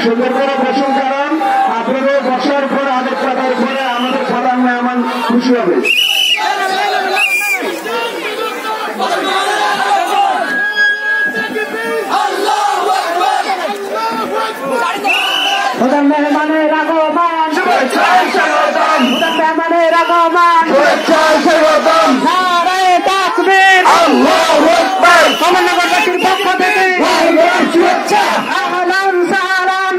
সুন্দর করে বসুন, কারণ আপনাদের বসার পর আরেক কথার পরে আমাদের সাধারণ মেহমান খুশি হবে। মেহমানের আগমন, মেহমানের আগমন, নারায়ে তাকবীর, আল্লাহু আকবার। কমলনগরবাসীর পক্ষ থেকে আহলান সাহলান,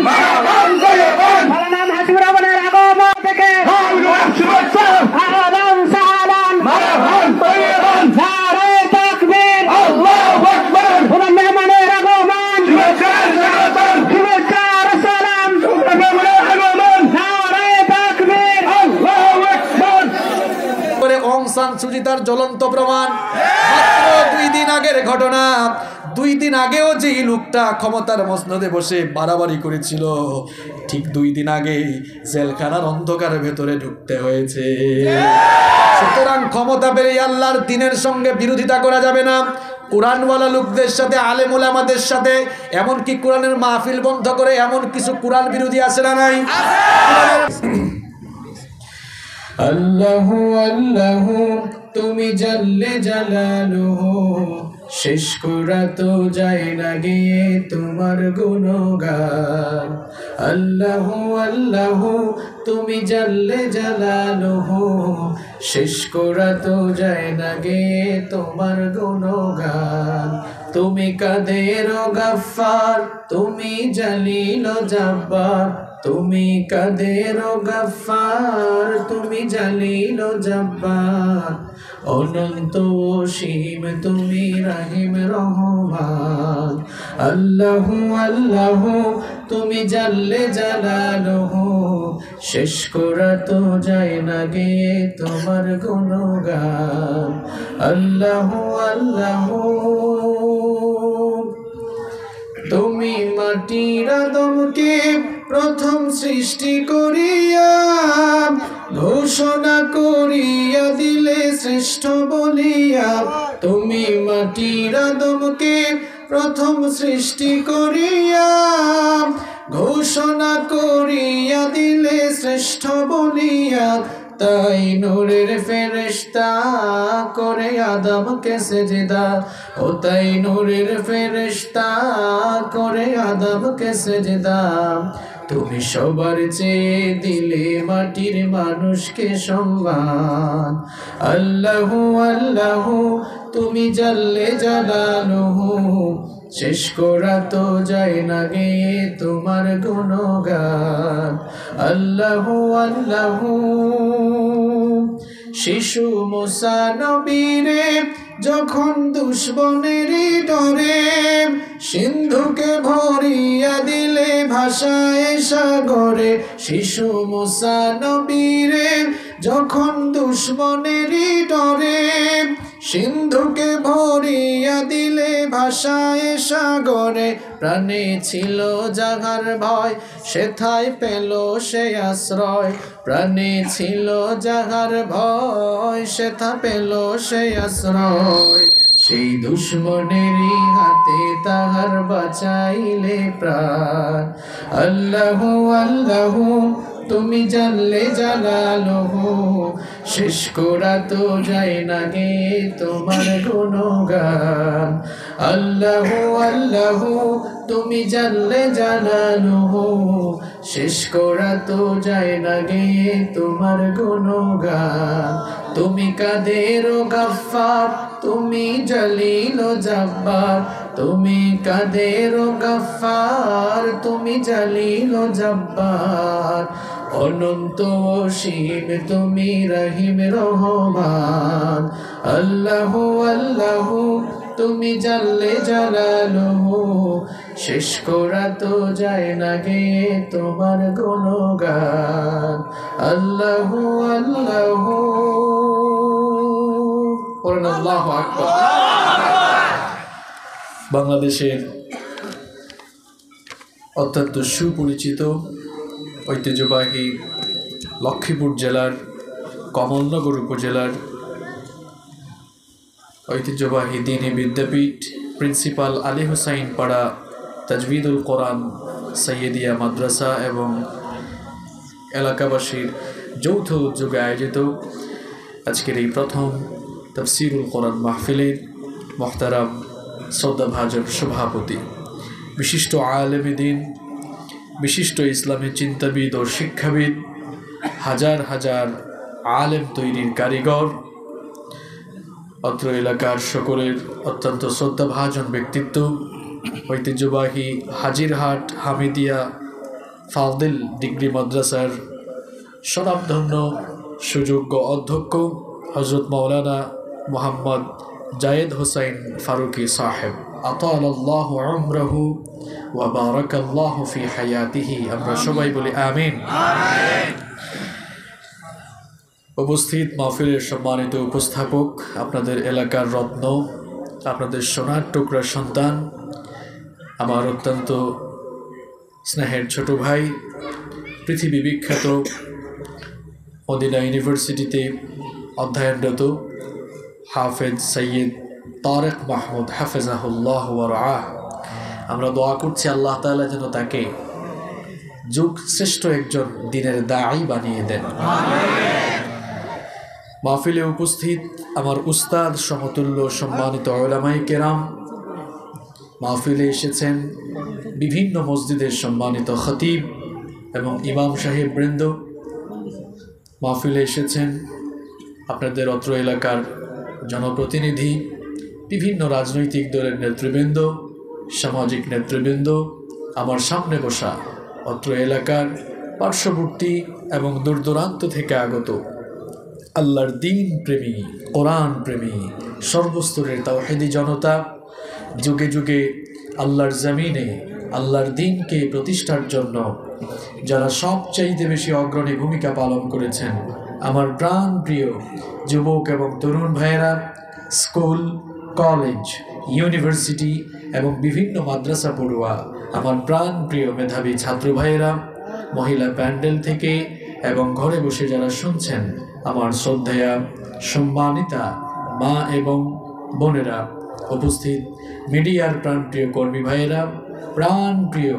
মাওলানা হাসিবুর রহমানের আগমন থেকে আহলান সাহলান, নারায়ে তাকবীর, আল্লাহু আকবার। মেহমানের আগমন, শুভেচ্ছা সালাম, নারায়ে তাকবীর, আল্লাহু আকবার। অং সান সুচিতার জ্বলন্ত প্রমাণ। মাত্র 2 দিন আগের ঘটনা। 2 দিন আগেও যে লোকটা ক্ষমতার মসনদে বসে বাড়াবাড়ি করেছিল, ঠিক 2 দিন আগে জেলখানার অন্ধকারের ভেতরে ঢুকতে হয়েছে। সুতরাং ক্ষমতা পেলে আল্লাহর দ্বীনের সঙ্গে বিরোধিতা করা যাবে না। কোরআনওয়ালা লোকদের সাথে, আলেম ওলামাদের সাথে, এমনকি কোরআনের মাহফিল বন্ধ করে এমন কিছু কোরআন বিরোধী আছে না নাই? আল্লাহু আল্লাহু তুমি জাল্লে জালালুহু, শেষ করা তো যায় না গিয়ে তোমার গুণগান। আল্লাহু আল্লাহু তুমি জাল্লে জালালুহু, শেষ করা তো যায় না গিয়ে তোমার গুণগান। তুমি কাদের গাফফার, তুমি জালিল জাব্বার, তুমি কাদের গাফফার, তুমি জালিল জাব্বার। অনন্ত অসীম তুমি রহিম রহমান। আল্লাহু আল্লাহু তুমি জাল্লে জালালুহু, শেষ করা তো যায় না গে তোমার গুণগান। আল্লাহু আল্লাহু তুমি মাটির আদমকে প্রথম সৃষ্টি করিয়া ঘোষণা করিয়া দিলে শ্রেষ্ঠ বলিয়া। তুমি মাটির আদমকে প্রথম সৃষ্টি করিয়া ঘোষণা করিয়া দিলে শ্রেষ্ঠ বলিয়া। তাই নূরের ফেরেশতা করে আদমকে সেজদা, ও তাই নূরের ফেরেশতা করে আদমকে সেজদা। তুমি সবার চেয়ে দিলে মাটির মানুষকে সম্মান। আল্লাহু আল্লাহু তুমি জাল্লে জালালুহু, শেষ করা তো যায় না গে তোমার গুণগান। আল্লাহু আল্লাহু শিশু মুসা নবীরে যখন দুশ্মনেরই ডরে সিন্ধুকে ভরিয়া দিলে ভাষায় সাগরে। শিশু মুসা নবীরে যখন দুশ্মনেরই ডরে সিন্ধুকে ভরিয়া দিলে ভাষায় সাগরে। প্রাণে ছিল যাহার ভয় সেথায় পেল সে আশ্রয়। প্রাণে ছিল যাহার ভয় সেথা পেল সে আশ্রয়। সেই দুশ্মনেরই হাতে তাহার বাঁচাইলে প্রাণ। আল্লাহু আল্লাহু তুমি জাল্লে জালালুহু, শেষ করা তো যায় না গে তোমার গুণগান। আল্লাহু আল্লাহু তুমি জাল্লে জালালুহু, শেষ করা তো যায় না গে তোমার গুণগান। তুমি কাদের গাফফার, তুমি জালিল জাব্বার, তুমি কাদের গাফফার, তুমি জালিল জাব্বার। অনন্ত অসীম তুমি রহিম রহমান। আল্লাহু আল্লাহু তুমি জাল্লে জালালুহু, শেষ করা তো যায় না গে তোমার গুণগান। আল্লাহু আল্লাহু আল্লাহু আকবার। বাংলাদেশের অত্যন্ত সুপরিচিত ঐতিহ্যবাহী লক্ষ্মীপুর জেলার কমলনগর উপজেলার ঐতিহ্যবাহী দ্বীনি বিদ্যাপীঠ প্রিন্সিপাল আলী হুসাইন পাড়া তাজবিদুল কোরআন সাইয়েদিয়া মাদ্রাসা এবং এলাকাবাসীর যৌথ উদ্যোগে আয়োজিত আজকের এই প্রথম তাফসীরুল কোরআন মাহফিলের মোহতারাম শ্রদ্ধাভাজন সভাপতি, বিশিষ্ট আলেমে দ্বীন, বিশিষ্ট ইসলামী চিন্তাবিদ ও শিক্ষাবিদ, হাজার হাজার আলেম তৈরির কারিগর, অত্র এলাকার সকলের অত্যন্ত শ্রদ্ধাভাজন ব্যক্তিত্ব, ঐতিহ্যবাহী হাজিরহাট হামিদিয়া ফাউদিল ডিগ্রি মাদ্রাসার স্বনামধন্য সুযোগ্য অধ্যক্ষ হযরত মাওলানা মোহাম্মদ জায়েদ হোসাইন ফারুকি সাহেব, আতালাল্লাহু উমরাহু ওয়া বারাকাল্লাহু ফি হায়াতিহি। আমরা সবাই বলি আমিন। উপস্থিত মাহফিলের সম্মানিত উপস্থাপক, আপনাদের এলাকার রত্ন, আপনাদের সোনার টুকরা সন্তান, আমার অত্যন্ত স্নেহের ছোট ভাই, পৃথিবী বিখ্যাত মদিনা ইউনিভার্সিটিতে অধ্যয়নরত হাফেজ সৈয়দ তারেক মাহমুদ হাফেজাহুল্লাহ ওয়া রাআহ। আমরা দোয়া করছি আল্লাহ তাআলা যেন তাকে যুগ শ্রেষ্ঠ একজন দ্বীনের দাঈ বানিয়ে দেন। মাহফিলে উপস্থিত আমার উস্তাদ সমতুল্য সম্মানিত উলামায়ে কেরাম, মাহফিলে এসেছেন বিভিন্ন মসজিদের সম্মানিত খতিব এবং ইমাম সাহেব বৃন্দ, মাহফিলে এসেছেন আপনাদের অত্র এলাকার জনপ্রতিনিধি, বিভিন্ন রাজনৈতিক দলের নেতৃবৃন্দ, সামাজিক নেতৃবৃন্দ, আমার সামনে বসা অত্র এলাকার পার্শ্ববর্তী এবং দূর দূরান্ত থেকে আগত আল্লাহর দ্বীন প্রেমী, কোরআন প্রেমী, সর্বস্তরের তাওহীদি জনতা, যুগে যুগে আল্লাহর জমিনে আল্লাহর দ্বীনকে প্রতিষ্ঠার জন্য যারা সবচাইতে বেশি অগ্রণী ভূমিকা পালন করেছেন, আমার প্রাণ প্রিয় যুবক এবং তরুণ ভাইয়েরা, স্কুল, কলেজ, ইউনিভার্সিটি এবং বিভিন্ন মাদ্রাসা পড়ুয়া আমার প্রাণ প্রিয় মেধাবী ছাত্র ভাইয়েরা, মহিলা প্যান্ডেল থেকে এবং ঘরে বসে যারা শুনছেন, আমার শ্রদ্ধেয়া সম্মানিতা মা এবং বোনেরা, উপস্থিত মিডিয়ার প্রাণপ্রিয় কর্মী ভাইয়েরা, প্রাণ প্রিয়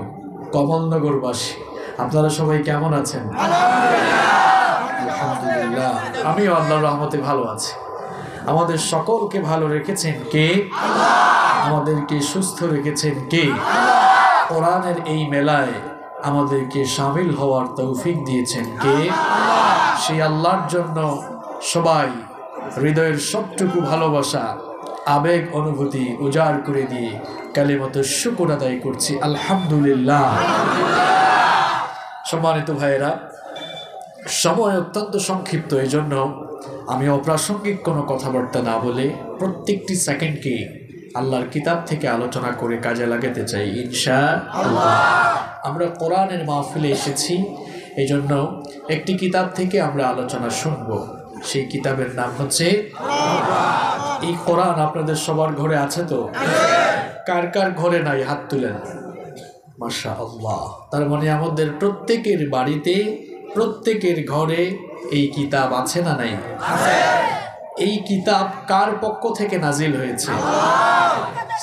কমলনগরবাসী, আপনারা সবাই কেমন আছেন? আলহামদুলিল্লাহ, আমিও আল্লাহর রহমতে ভালো আছি। আমাদের সকলকে ভালো রেখেছেন কে? আমাদেরকে সুস্থ রেখেছেন কে? কোরআনের এই মেলায় আমাদেরকে শামিল হওয়ার তৌফিক দিয়েছেন কে? সেই আল্লাহর জন্য সবাই হৃদয়ের সবটুকু ভালোবাসা, আবেগ, অনুভূতি উজাড় করে দিয়ে কালিমাতুশ শুকর আদায় করছি আলহামদুলিল্লাহ। সম্মানিত ভাইয়েরা, সময় অত্যন্ত সংক্ষিপ্ত, এই জন্য আমি অপ্রাসঙ্গিক কোনো কথাবার্তা না বলে প্রত্যেকটি সেকেন্ডকে আল্লাহর কিতাব থেকে আলোচনা করে কাজে লাগাতে চাই ইনশাআল্লাহ। আমরা কোরআনের মাহফিলে এসেছি, এই জন্য একটি কিতাব থেকে আমরা আলোচনা শুনব। সেই কিতাবের নাম হচ্ছে এই কোরআন। আপনাদের সবার ঘরে আছে তো? কার কার ঘরে নাই হাত তুলেন। মাশাআল্লাহ, তার মানে আমাদের প্রত্যেকের বাড়িতে, প্রত্যেকের ঘরে এই কিতাব আছে না নাই? এই কিতাব কার পক্ষ থেকে নাজিল হয়েছে?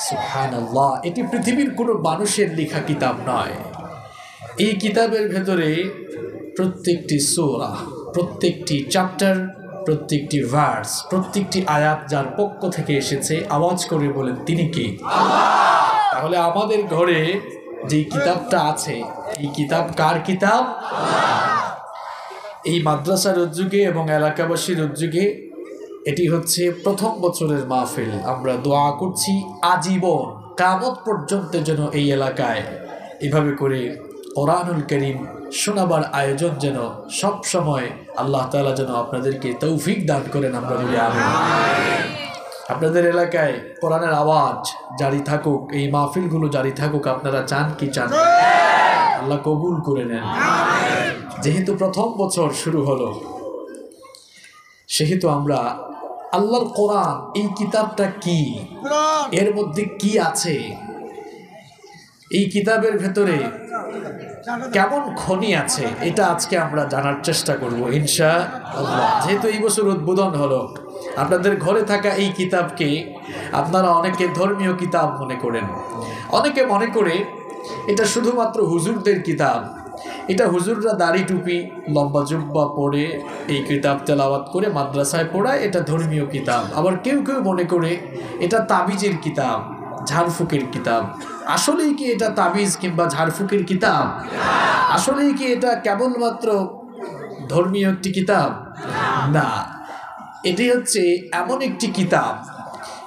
সুবহানাল্লাহ, এটি পৃথিবীর কোনো মানুষের লেখা কিতাব নয়। এই কিতাবের ভেতরে প্রত্যেকটি সূরা, প্রত্যেকটি চ্যাপ্টার, প্রত্যেকটি ভার্স, প্রত্যেকটি আয়াত যার পক্ষ থেকে এসেছে, আওয়াজ করে বলেন তিনি কে? তাহলে আমাদের ঘরে যে কিতাবটা আছে, এই কিতাব কার কিতাব? এই মাদ্রাসার উদ্যোগে এবং এলাকাবাসীর উদ্যোগে এটি হচ্ছে প্রথম বছরের মাহফিল। আমরা দোয়া করছি আজীবন কিয়ামত পর্যন্ত যেন এই এলাকায় এভাবে করে কোরআনুল কারীম শোনাবার আয়োজন যেন সব সময় আল্লাহ তাআলা যেন আপনাদেরকে তৌফিক দান করেন, আমরা বলি আমিন। আপনাদের এলাকায় কোরআনের আওয়াজ জারি থাকুক, এই মাহফিলগুলো জারি থাকুক, আপনারা চান কি চান? আল্লাহ কবুল করে নেন। যেহেতু প্রথম বছর শুরু হলো, সেহেতু আমরা আল্লাহর কোরআন, এই কিতাবটা কি, এর মধ্যে কি আছে, এই কিতাবের ভেতরে কেমন খনি আছে, এটা আজকে আমরা জানার চেষ্টা করব ইনশাআল্লাহ। যেহেতু এই বছর উদ্বোধন হলো, আপনাদের ঘরে থাকা এই কিতাবকে আপনারা অনেকে ধর্মীয় কিতাব মনে করেন, অনেকে মনে করে এটা শুধুমাত্র হুজুরদের কিতাব। এটা হুজুররা দাড়ি টুপি লম্বা জুব্বা পরে এই কিতাব তেলাওয়াত করে মাদ্রাসায় পড়ায়, এটা ধর্মীয় কিতাব। আবার কেউ কেউ মনে করে এটা তাবিজের কিতাব, ঝাড়ফুঁকের কিতাব। আসলেই কি এটা তাবিজ কিংবা ঝাড়ফুঁকের কিতাব? আসলেই কি এটা কেবলমাত্র ধর্মীয় একটি কিতাব? না, এটি হচ্ছে এমন একটি কিতাব,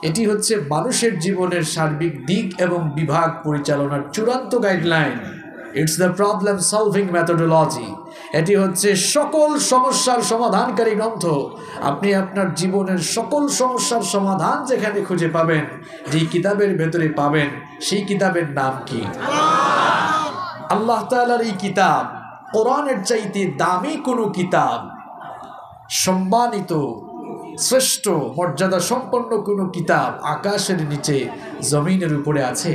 এটি হচ্ছে মানুষের জীবনের সার্বিক দিক এবং বিভাগ পরিচালনার চূড়ান্ত guideline. It's the problem solving methodology. এটি হচ্ছে সকল সমস্যার সমাধানকারী গ্রন্থ। আপনি আপনার জীবনের সকল সমস্যার সমাধান যেখানে খুঁজে পাবেন, যেই কিতাবের ভেতরে পাবেন, সেই কিতাবের নাম কি? আল্লাহ তাআলার এই কিতাব, কোরআনের চাইতে দামি কোনো কিতাব, সম্মানিত শ্রেষ্ঠ মর্যাদা সম্পন্ন কোনো কিতাব আকাশের নিচে জমিনের উপরে আছে?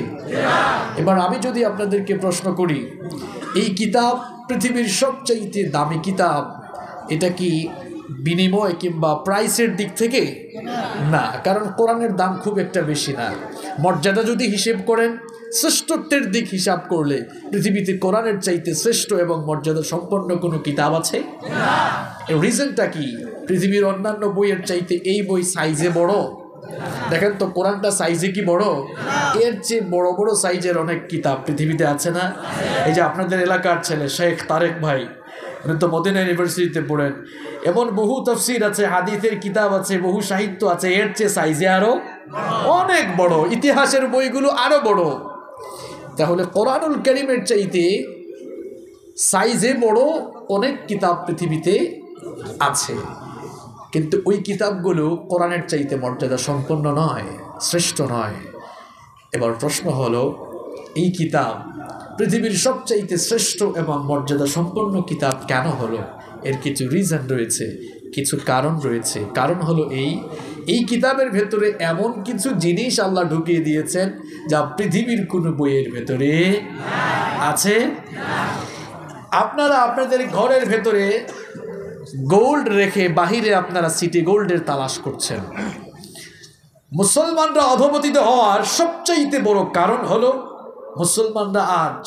এবার আমি যদি আপনাদেরকে প্রশ্ন করি, এই কিতাব পৃথিবীর সবচাইতে দামি কিতাব, এটা কি বিনিময় কিংবা প্রাইসের দিক থেকে? না, কারণ কোরআনের দাম খুব একটা বেশি না। মর্যাদা যদি হিসেব করেন, শ্রেষ্ঠত্বের দিক হিসাব করলে পৃথিবীতে কোরআনের চাইতে শ্রেষ্ঠ এবং মর্যাদা সম্পন্ন কোনো কিতাব আছে? এর রিজনটা কি? পৃথিবীর অন্যান্য বইয়ের চাইতে এই বই সাইজে বড়। দেখেন তো কোরআনটা সাইজে কি বড়? এর চেয়ে বড় বড় সাইজের অনেক কিতাব পৃথিবীতে আছে না? এই যে আপনাদের এলাকার ছেলে শেখ তারেক ভাই, উনি তো মদিনা ইউনিভার্সিটিতে পড়েন, এমন বহু তাফসীর আছে, হাদিসের কিতাব আছে, বহু সাহিত্য আছে, এর চেয়ে সাইজে আরো অনেক বড়, ইতিহাসের বইগুলো আরো বড়। তাহলে কোরআনুল কারীমের চাইতে সাইজে বড় অনেক কিতাব পৃথিবীতে আছে, কিন্তু ওই কিতাবগুলো কোরআনের চাইতে মর্যাদা সম্পন্ন নয়, শ্রেষ্ঠ নয়। এবার প্রশ্ন হলো, এই কিতাব পৃথিবীর সবচাইতে শ্রেষ্ঠ এবং মর্যাদা সম্পন্ন কিতাব কেন হলো? এর কিছু রিজন রয়েছে, কিছু কারণ রয়েছে। কারণ হলো এই কিতাবের ভেতরে এমন কিছু জিনিস আল্লাহ ঢুকিয়ে দিয়েছেন যা পৃথিবীর কোনো বইয়ের ভেতরে আছে। আপনারা আপনাদের ঘরের ভেতরে গোল্ড রেখে বাহিরে আপনারা সিটি গোল্ডের তালাশ করছেন। মুসলমানরা অধপতিত হওয়ার সবচাইতে বড় কারণ হলো, মুসলমানরা আজ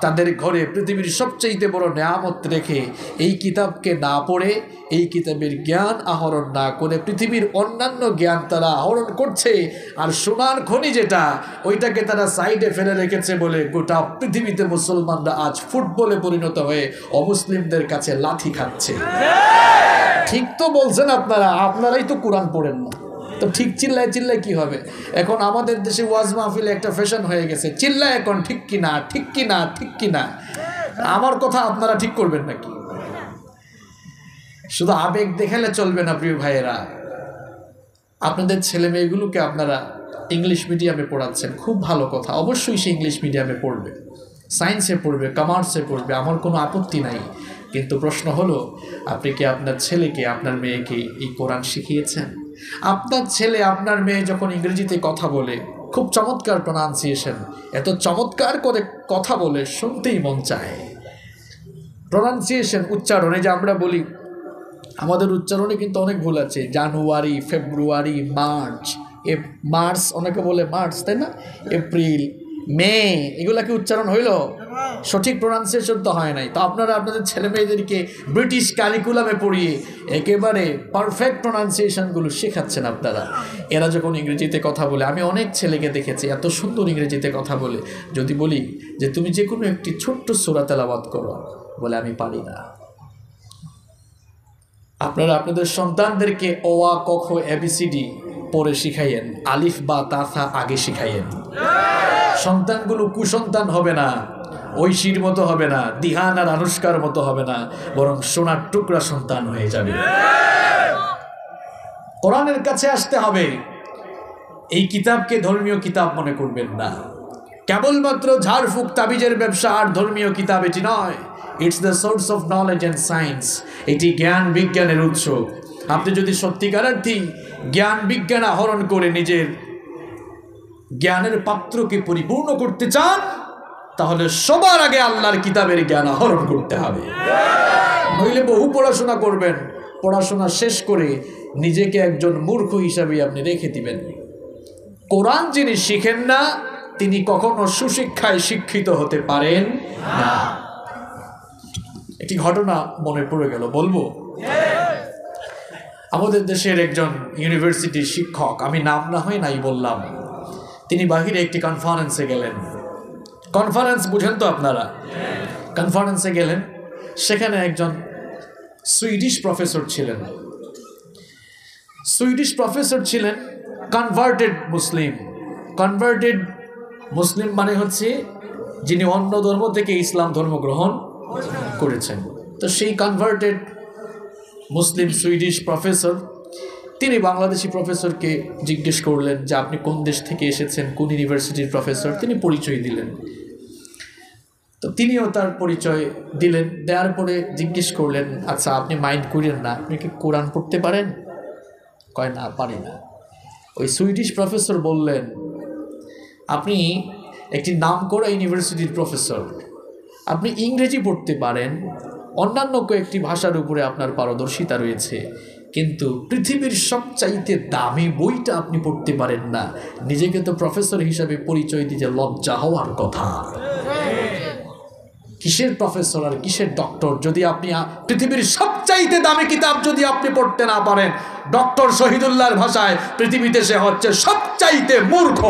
তাদের ঘরে পৃথিবীর সবচাইতে বড় নেয়ামত রেখে এই কিতাবকে না পড়ে, এই কিতাবের জ্ঞান আহরণ না করে পৃথিবীর অন্যান্য জ্ঞান তারা আহরণ করছে। আর সোনার খনি যেটা, ওইটাকে তারা সাইডে ফেলে রেখেছে বলে গোটা পৃথিবীতে মুসলমানরা আজ ফুটবলে পরিণত হয়ে অমুসলিমদের কাছে লাথি খাচ্ছে। ঠিক তো বলছেন আপনারা, আপনারাই তো কোরআন পড়েন না, তো ঠিক চিল্লায় চিল্লায় কি হবে? এখন আমাদের দেশে ওয়াজ মাহফিলে একটা ফ্যাশন হয়ে গেছে, চিল্লায় এখন ঠিক কিনা, ঠিক কিনা, ঠিক কিনা। আমার কথা আপনারা ঠিক করবেন নাকি? শুধু আবেগ দেখালে চলবে না প্রিয় ভাইয়েরা। আপনাদের ছেলে মেয়েগুলোকে আপনারা ইংলিশ মিডিয়ামে পড়াচ্ছেন, খুব ভালো কথা, অবশ্যই সে ইংলিশ মিডিয়ামে পড়বে, সায়েন্সে পড়বে, কমার্সে পড়বে, আমার কোনো আপত্তি নাই। কিন্তু প্রশ্ন হলো, আপনি কি আপনার ছেলেকে, আপনার মেয়েকে এই কোরআন শিখিয়েছেন? আপনার ছেলে, আপনার মেয়ে যখন ইংরেজিতে কথা বলে, খুব চমৎকার প্রোনাউন্সিয়েশন, এত চমৎকার করে কথা বলে শুনতেই মন চায়। প্রোনাউন্সিয়েশন, উচ্চারণে যে আমরা বলি, আমাদের উচ্চারণে কিন্তু অনেক ভুল আছে। জানুয়ারি, ফেব্রুয়ারি, মার্চ, মার্চ অনেকে বলে মার্চ, তাই না? এপ্রিল, মে, এগুলা কি উচ্চারণ হইল? সঠিক প্রোনাউন্সিয়েশন তো হয় নাই। তো আপনারা আপনাদের ছেলে মেয়েদেরকে ব্রিটিশ কারিকুলামে পড়িয়ে একেবারে পারফেক্ট প্রোনাউন্সিয়েশনগুলো শেখাচ্ছেন আপনারা। এরা যখন ইংরেজিতে কথা বলে, আমি অনেক ছেলেকে দেখেছি এত সুন্দর ইংরেজিতে কথা বলে, যদি বলি যে তুমি যে কোনো একটি ছোট্ট সূরা তেলাওয়াত করো, বলে আমি পারি না। আপনারা আপনাদের সন্তানদেরকে অ আ ক খ এবিসিডি পরে শিখাইয়েন, আলিফ বা তা থা আগে শিখাইয়েন। সন্তানগুলো কুসন্তান হবে না, ঐশীর মতো হবে না, দিহান আর আনুষ্কার মতো হবে না, বরং সোনার টুকরা সন্তান হয়ে যাবে। কোরআনের কাছে আসতে হবে। এই কিতাবকে ধর্মীয় কিতাব মনে করবেন না। কেবলমাত্র ঝাড়ফুঁক তাবিজের ব্যবসা আর ধর্মীয় কিতাব এটি নয়। It's the source of knowledge and science. এটি জ্ঞান বিজ্ঞানের উৎস। আপনি যদি সত্যিকারার্থী জ্ঞান বিজ্ঞান আহরণ করে নিজের জ্ঞানের পাত্রকে পরিপূর্ণ করতে চান, তাহলে সবার আগে আল্লাহর কিতাবের জ্ঞান আহরণ করতে হবে। নইলে বহু পড়াশোনা করবেন, পড়াশোনা শেষ করে নিজেকে একজন মূর্খ হিসাবে আপনি রেখে দিবেন। কোরআন যিনি শিখেন না, তিনি কখনো সুশিক্ষায় শিক্ষিত হতে পারেন না। একটি ঘটনা মনে পড়ে গেল, বলবো? আমাদের দেশের একজন ইউনিভার্সিটির শিক্ষক, আমি নাম না হয় নাই বললাম, তিনি বাহিরে একটি কনফারেন্সে গেলেন। কনফারেন্স বুঝেন তো আপনারা? কনফারেন্সে গেলেন, সেখানে একজন সুইডিশ প্রফেসর ছিলেন। সুইডিশ প্রফেসর ছিলেন কনভার্টেড মুসলিম। কনভার্টেড মুসলিম মানে হচ্ছে যিনি অন্য ধর্ম থেকে ইসলাম ধর্ম গ্রহণ করেছেন। তো সেই কনভার্টেড মুসলিম সুইডিশ প্রফেসর, তিনি বাংলাদেশি প্রফেসরকে জিজ্ঞেস করলেন যে আপনি কোন দেশ থেকে এসেছেন, কোন ইউনিভার্সিটির প্রফেসর। তিনি পরিচয় দিলেন। তো তিনিও তার পরিচয় দিলেন। দেওয়ার পরে জিজ্ঞেস করলেন, আচ্ছা আপনি মাইন্ড করেন না, আপনি কি কোরআন পড়তে পারেন? কয় না, পারি না। ওই সুইডিশ প্রফেসর বললেন, আপনি একটি নামকরা ইউনিভার্সিটির প্রফেসর, আপনি ইংরেজি পড়তে পারেন, অন্যান্য কয়েকটি ভাষার উপরে আপনার পারদর্শিতা রয়েছে, কিন্তু পৃথিবীর সবচাইতে দামি বইটা আপনি পড়তে পারেন না। নিজেকে তো প্রফেসর হিসাবে পরিচয় দিতে লজ্জা হওয়ার কথা। কিসের প্রফেসর আর কিসের ডক্টর, যদি আপনি পৃথিবীর সবচাইতে দামি কিতাব যদি আপনি পড়তে না পারেন, ডক্টর শহীদুল্লাহর ভাষায় পৃথিবীতে সে হচ্ছে সবচাইতে মূর্খ।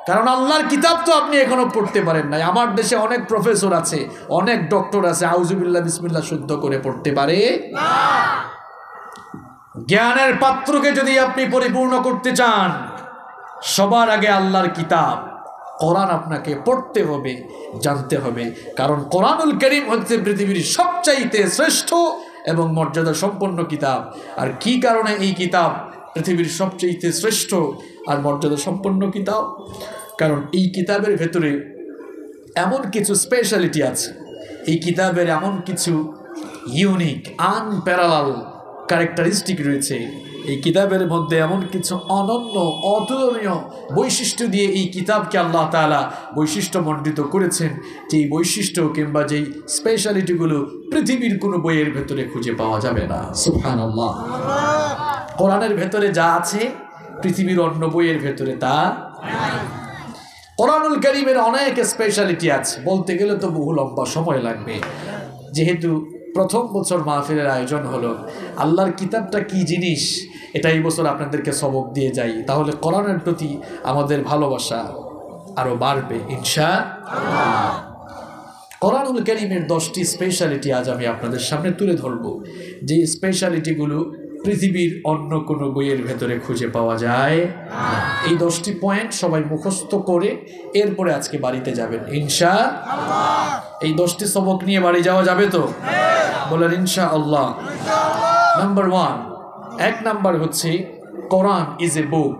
কারণ আল্লাহর কিতাব তো আপনি এখনো পড়তে পারেন নাই। আমার দেশে অনেক প্রফেসর আছে, অনেক ডক্টর আছে, আউযুবিল্লাহ বিসমিল্লাহ শুদ্ধ করে পড়তে পারে না। জ্ঞানের পাত্রকে যদি আপনি পরিপূর্ণ করতে চান, সবার আগে আল্লাহর কিতাব কোরআন আপনাকে পড়তে হবে, জানতে হবে। কারণ কোরআনুল কারীম হচ্ছে পৃথিবীর সবচাইতে শ্রেষ্ঠ এবং মর্যাদা সম্পন্ন কিতাব। আর কি কারণে এই কিতাব পৃথিবীর সবচাইতে শ্রেষ্ঠ আর মর্যাদা সম্পন্ন কিতাব? কারণ এই কিতাবের ভেতরে এমন কিছু স্পেশালিটি আছে, এই কিতাবের এমন কিছু ইউনিক আনপ্যারালাল ক্যারেক্টারিস্টিক রয়েছে, এই কিতাবের মধ্যে এমন কিছু অনন্য অতুলনীয় বৈশিষ্ট্য দিয়ে এই কিতাবকে আল্লাহ তাআলা বৈশিষ্ট্যমণ্ডিত করেছেন, যেই বৈশিষ্ট্য কিংবা যেই স্পেশালিটিগুলো পৃথিবীর কোনো বইয়ের ভেতরে খুঁজে পাওয়া যাবে না। সুবহানাল্লাহ। কোরআনের ভেতরে যা আছে পৃথিবীর অন্য বইয়ের ভেতরে তা নাই। কোরআনুল কারীমের অনেক স্পেশালিটি আছে, বলতে গেলে তো বহু লম্বা সময় লাগবে। যেহেতু প্রথম বছর মাহফিলের আয়োজন হলো, আল্লাহর কিতাবটা কি জিনিস এটা এই বছর আপনাদেরকে সবক দিয়ে যাই, তাহলে কোরআনের প্রতি আমাদের ভালোবাসা আরও বাড়বে ইনশাআল্লাহ। কোরআনুল কারীমের 10টি স্পেশালিটি আজ আমি আপনাদের সামনে তুলে ধরব, যে স্পেশালিটিগুলো পৃথিবীর অন্য কোনো বইয়ের ভেতরে খুঁজে পাওয়া যায় না। এই 10টি পয়েন্ট সবাই মুখস্থ করে এরপরে আজকে বাড়িতে যাবেন ইনশাআল্লাহ। এই 10টি সবক নিয়ে বাড়ি যাওয়া যাবে তো? বলেন ইনশাআল্লাহ। নাম্বার 1, 1 নাম্বার হচ্ছে Quran is a book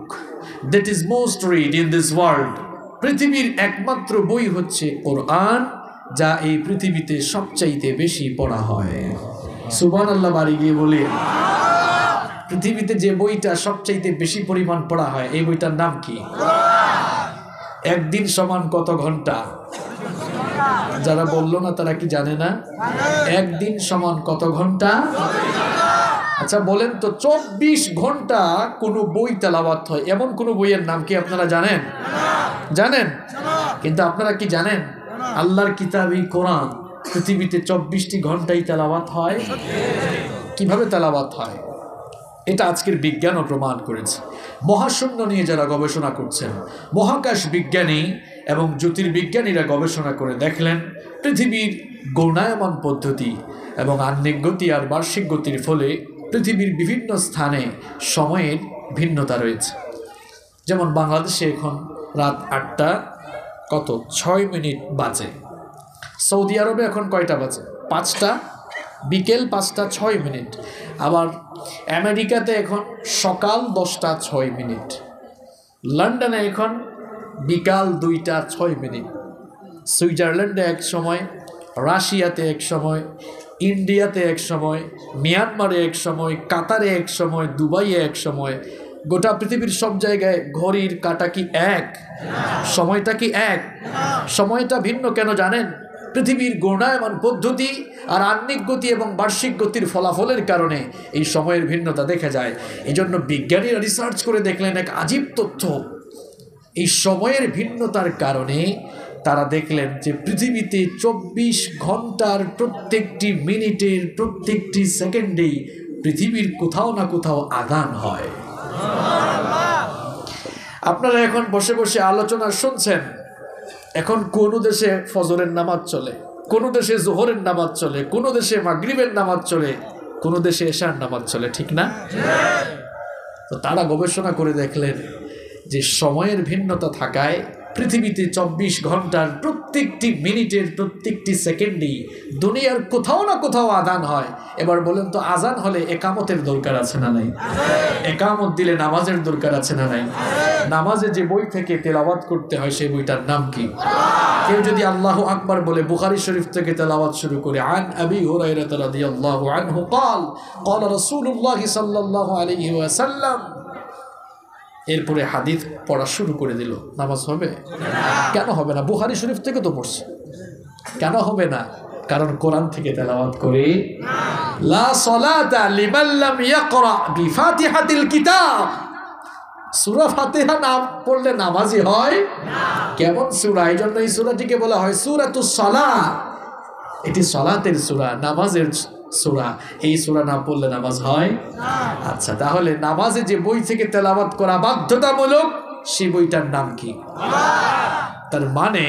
that is most read in this world. পৃথিবীর একমাত্র বই হচ্ছে কোরআন, যা এই পৃথিবীতে সবচাইতে বেশি পড়া হয়। সুবহানাল্লাহ, বাড়ি গিয়ে বলি। পৃথিবীতে যে বইটা সবচাইতে বেশি পরিমাণ পড়া হয়, এই বইটার নাম কি? একদিন সমান কত ঘন্টা? যারা বললো না তারা কি জানে না? একদিন সমান কত ঘন্টা? আচ্ছা বলেন তো, 24 ঘন্টা কোনো বই তেলাওয়াত হয়, এমন কোনো বইয়ের নাম কি আপনারা জানেন? জানেন? কিন্তু আপনারা কি জানেন আল্লাহর কিতাব এই কোরআন পৃথিবীতে 24টি ঘন্টাই তেলাওয়াত হয়? কিভাবে তেলাওয়াত হয় এটা আজকের বিজ্ঞানও প্রমাণ করেছে। মহাশূন্য নিয়ে যারা গবেষণা করছেন, মহাকাশ বিজ্ঞানী এবং জ্যোতির্বিজ্ঞানীরা গবেষণা করে দেখলেন পৃথিবীর ঘূর্ণায়মান পদ্ধতি এবং আহ্নিক গতি আর বার্ষিক গতির ফলে পৃথিবীর বিভিন্ন স্থানে সময়ের ভিন্নতা রয়েছে। যেমন বাংলাদেশে এখন রাত 8টা কত 6 মিনিট বাজে। সৌদি আরবে এখন কয়টা বাজে? 5টা, বিকেল 5টা 6 মিনিট। আবার আমেরিকাতে এখন সকাল 10টা 6 মিনিট। লন্ডনে এখন বিকাল 2টা 6 মিনিট। সুইজারল্যান্ডে এক সময়, রাশিয়াতে এক সময়, ইন্ডিয়াতে এক সময়, মিয়ানমারে এক সময়, কাতারে এক সময়, দুবাইয়ে এক সময়। গোটা পৃথিবীর সব জায়গায় ঘড়ির কাঁটা কি এক? সময়টা কি এক? সময়টা ভিন্ন কেন জানেন? পৃথিবীর ঘূর্ণায়মান পদ্ধতি আর আহ্নিক গতি এবং বার্ষিক গতির ফলাফলের কারণে এই সময়ের ভিন্নতা দেখা যায়। এই জন্য বিজ্ঞানীরা রিসার্চ করে দেখলেন এক আজীব তথ্য। এই সময়ের ভিন্নতার কারণে তারা দেখলেন যে পৃথিবীতে 24 ঘন্টার প্রত্যেকটি মিনিটের প্রত্যেকটি সেকেন্ডেই পৃথিবীর কোথাও না কোথাও আযান হয়। আপনারা এখন বসে বসে আলোচনা শুনছেন, এখন কোন দেশে ফজরের নামাজ চলে, কোন দেশে জোহরের নামাজ চলে, কোন দেশে মাগরিবের নামাজ চলে, কোন দেশে এশার নামাজ চলে, ঠিক না? তো তারা গবেষণা করে দেখলেন যে সময়ের ভিন্নতা থাকায় পৃথিবীতে 24 ঘন্টার প্রত্যেকটি মিনিটের প্রত্যেকটি সেকেন্ডেই দুনিয়ার কোথাও না কোথাও আযান হয়। এবার বলেন তো, আযান হলে একামতের দরকার আছে না নাই? একামত দিলে নামাজের দরকার আছে না নাই? নামাজে যে বই থেকে তেলাওয়াত করতে হয় সেই বইটার নাম কি? কেউ যদি আল্লাহু আকবার বলে বুখারী শরীফ থেকে তেলাওয়াত শুরু করে, আন আবি হুরায়রা রাদিয়াল্লাহু আনহু قال قال رسول الله صلى الله عليه وسلم, এরপরে হাদিস পড়া শুরু করে দিল, নামাজ হবে? কেন হবে না? বুখারী শরীফ থেকে তো পড়ছে, কেন হবে না? কারণ কোরআন থেকে তেলাওয়াত করে। লা সালাতা লিমান লাম ইয়াকরা বিফাতিহাতিল কিতাব, সূরা ফাতিহা না পড়লে নামাজই হয়? কেমন সূরা? এই জন্য এই সূরাটিকে বলা হয় সূরাতুস সালাত। এটি সালাতের সূরা, নামাজের সূরা। এই সূরা না পড়লে নামাজ হয়? আচ্ছা, তাহলে নামাজে যে বই থেকে তেলাওয়াত করা বাধ্যতামূলক সেই বইটার নাম কি? তার মানে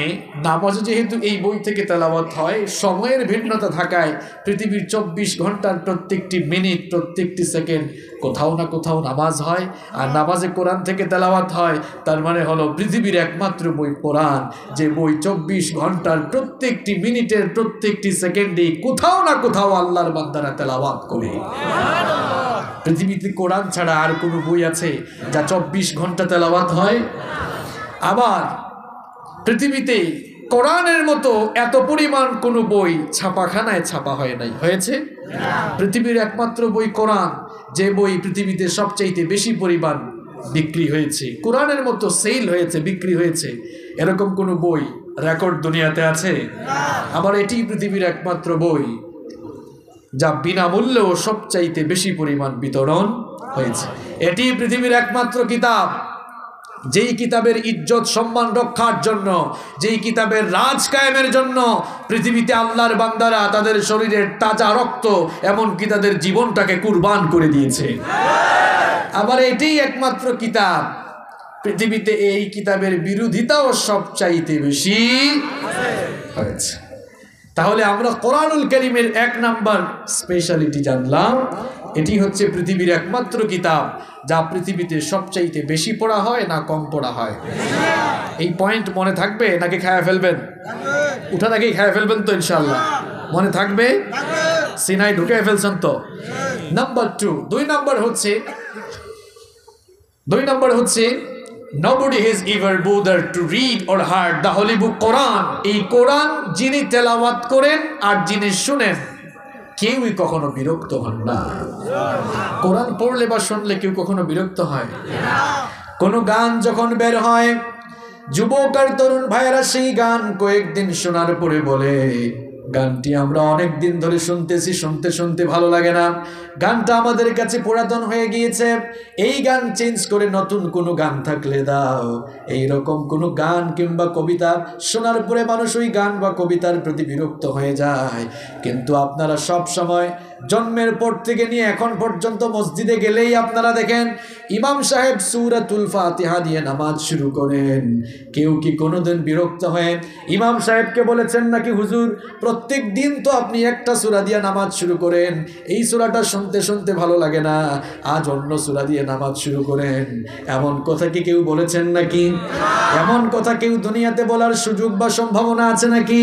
নামাজে যেহেতু এই বই থেকে তেলাওয়াত হয়, সময়ের ভিন্নতা থাকায় পৃথিবীর 24 ঘন্টার প্রত্যেকটি মিনিট প্রত্যেকটি সেকেন্ড কোথাও না কোথাও নামাজ হয়। আর নামাজে কোরআন থেকে তেলাওয়াত হয়, তার মানে হলো পৃথিবীর একমাত্র বই কোরআন, যে বই 24 ঘন্টার প্রত্যেকটি মিনিটের প্রত্যেকটি সেকেন্ডে কোথাও না কোথাও আল্লাহর বান্দারা তেলাওয়াত করে। পৃথিবীতে কোরআন ছাড়া আর কোনো বই আছে যা 24 ঘন্টা তেলাওয়াত হয়? আবার পৃথিবীতে কোরআনের মতো এত পরিমাণ কোনো বই ছাপাখানায় ছাপা হয় নাই, হয়েছে? পৃথিবীর একমাত্র বই কোরআন, যে বই পৃথিবীতে সবচাইতে বেশি পরিমাণ বিক্রি হয়েছে, কোরআনের মতো সেল হয়েছে, বিক্রি হয়েছে, এরকম কোনো বই রেকর্ড দুনিয়াতে আছে? আবার এটি পৃথিবীর একমাত্র বই যা বিনামূল্যেও সবচাইতে বেশি পরিমাণ বিতরণ হয়েছে। এটি পৃথিবীর একমাত্র কিতাব, যেই কিতাবের ইজ্জত সম্মান রক্ষার জন্য, যেই কিতাবের রাজ কায়েমের জন্য পৃথিবীতে আল্লাহর বান্দারা তাদের শরীরের তাজা রক্ত এমনকি তাদের জীবনটাকে কুরবান করে দিয়েছে। আবার এটাই একমাত্র কিতাব, পৃথিবীতে এই কিতাবের বিরোধিতাও সবচাইতে বেশি হয়েছে। তাহলে আমরা কোরআনুল কারীমের 1 নাম্বার স্পেশালিটি জানলাম, এটি হচ্ছে পৃথিবীর একমাত্র কিতাব যা পৃথিবীতে সবচাইতে বেশি পড়া হয় না কম পড়া হয়। এই পয়েন্ট মনে থাকবে নাকি খায়া ফেলবেন? উঠা নাকি খায়া ফেলবেন তো ইনশাআল্লাহ? মনে থাকবে? সিনাই ঢুকে ফেলছেন তো? নাম্বার 2, 2 নাম্বার হচ্ছে nobody has ever bothered to read or heard the holy book Quran. এই কোরআন যিনি তেলাওয়াত করেন আর যিনি শুনেন কেউই কখনো বিরক্ত হন না। কোরআন পড়লে বা শুনলে কেউ কখনো বিরক্ত হয় না। কোনো গান যখন বের হয়, যুবক আর তরুণ ভাইয়েরা সেই গান কয়েকদিন শোনার পরে বলে, গানটি আমরা অনেক দিন ধরে শুনতেছি, শুনতে শুনতে ভালো লাগে না, গানটা আমাদের কাছে পুরাতন হয়ে গিয়েছে, এই গান চেঞ্জ করে নতুন কোনো গান থাকলে দাও। এই রকম কোনো গান কিংবা কবিতা শোনার পরে মানুষ ওই গান বা কবিতার প্রতি বিরক্ত হয়ে যায়। কিন্তু আপনারা সব সময় জন্মের পর থেকে নিয়ে এখন পর্যন্ত মসজিদে গেলেই আপনারা দেখেন ইমাম সাহেব সূরাতুল ফাতিহা দিয়ে নামাজ শুরু করেন। কেউ কি কোনোদিন বিরক্ত হয়ে ইমাম সাহেবকে বলেছেন নাকি, হুজুর প্রত্যেক দিন তো আপনি একটা সূরা দিয়ে নামাজ শুরু করেন, এই সূরাটা শুনতে শুনতে ভালো লাগে না, আজ অন্য সূরা দিয়ে নামাজ শুরু করেন? এমন কথা কি কেউ বলেছেন নাকি? এমন কথা কেউ দুনিয়াতে বলার সুযোগ বা সম্ভাবনা আছে নাকি?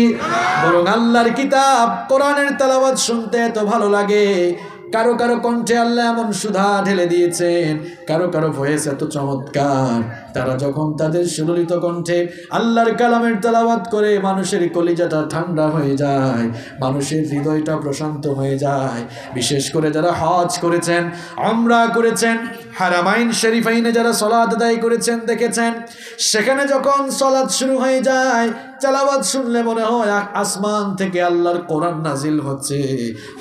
বরং আল্লাহর কিতাব কোরআনের তেলাওয়াত শুনতে এত ভালো লাগে, কারো কারো কণ্ঠে আল্লাহ এমন সুধা ঢেলে দিয়েছেন, কারো কারো ভয়েস এত চমৎকার, তারা যখন তাদের সুললিত কণ্ঠে আল্লাহর কালামের তেলাওয়াত করে মানুষের কলিজাটা ঠান্ডা হয়ে যায়, মানুষের হৃদয়টা প্রশান্ত হয়ে যায়। বিশেষ করে যারা হজ করেছেন, উমরা করেছেন, হারামাইন শরীফাইনে যারা সালাত আদায় করেছেন, দেখেছেন সেখানে যখন সালাত শুরু হয়ে যায় তেলাওয়াত শুনলে মনে হয় আসমান থেকে আল্লাহর কোরআন নাজিল হচ্ছে।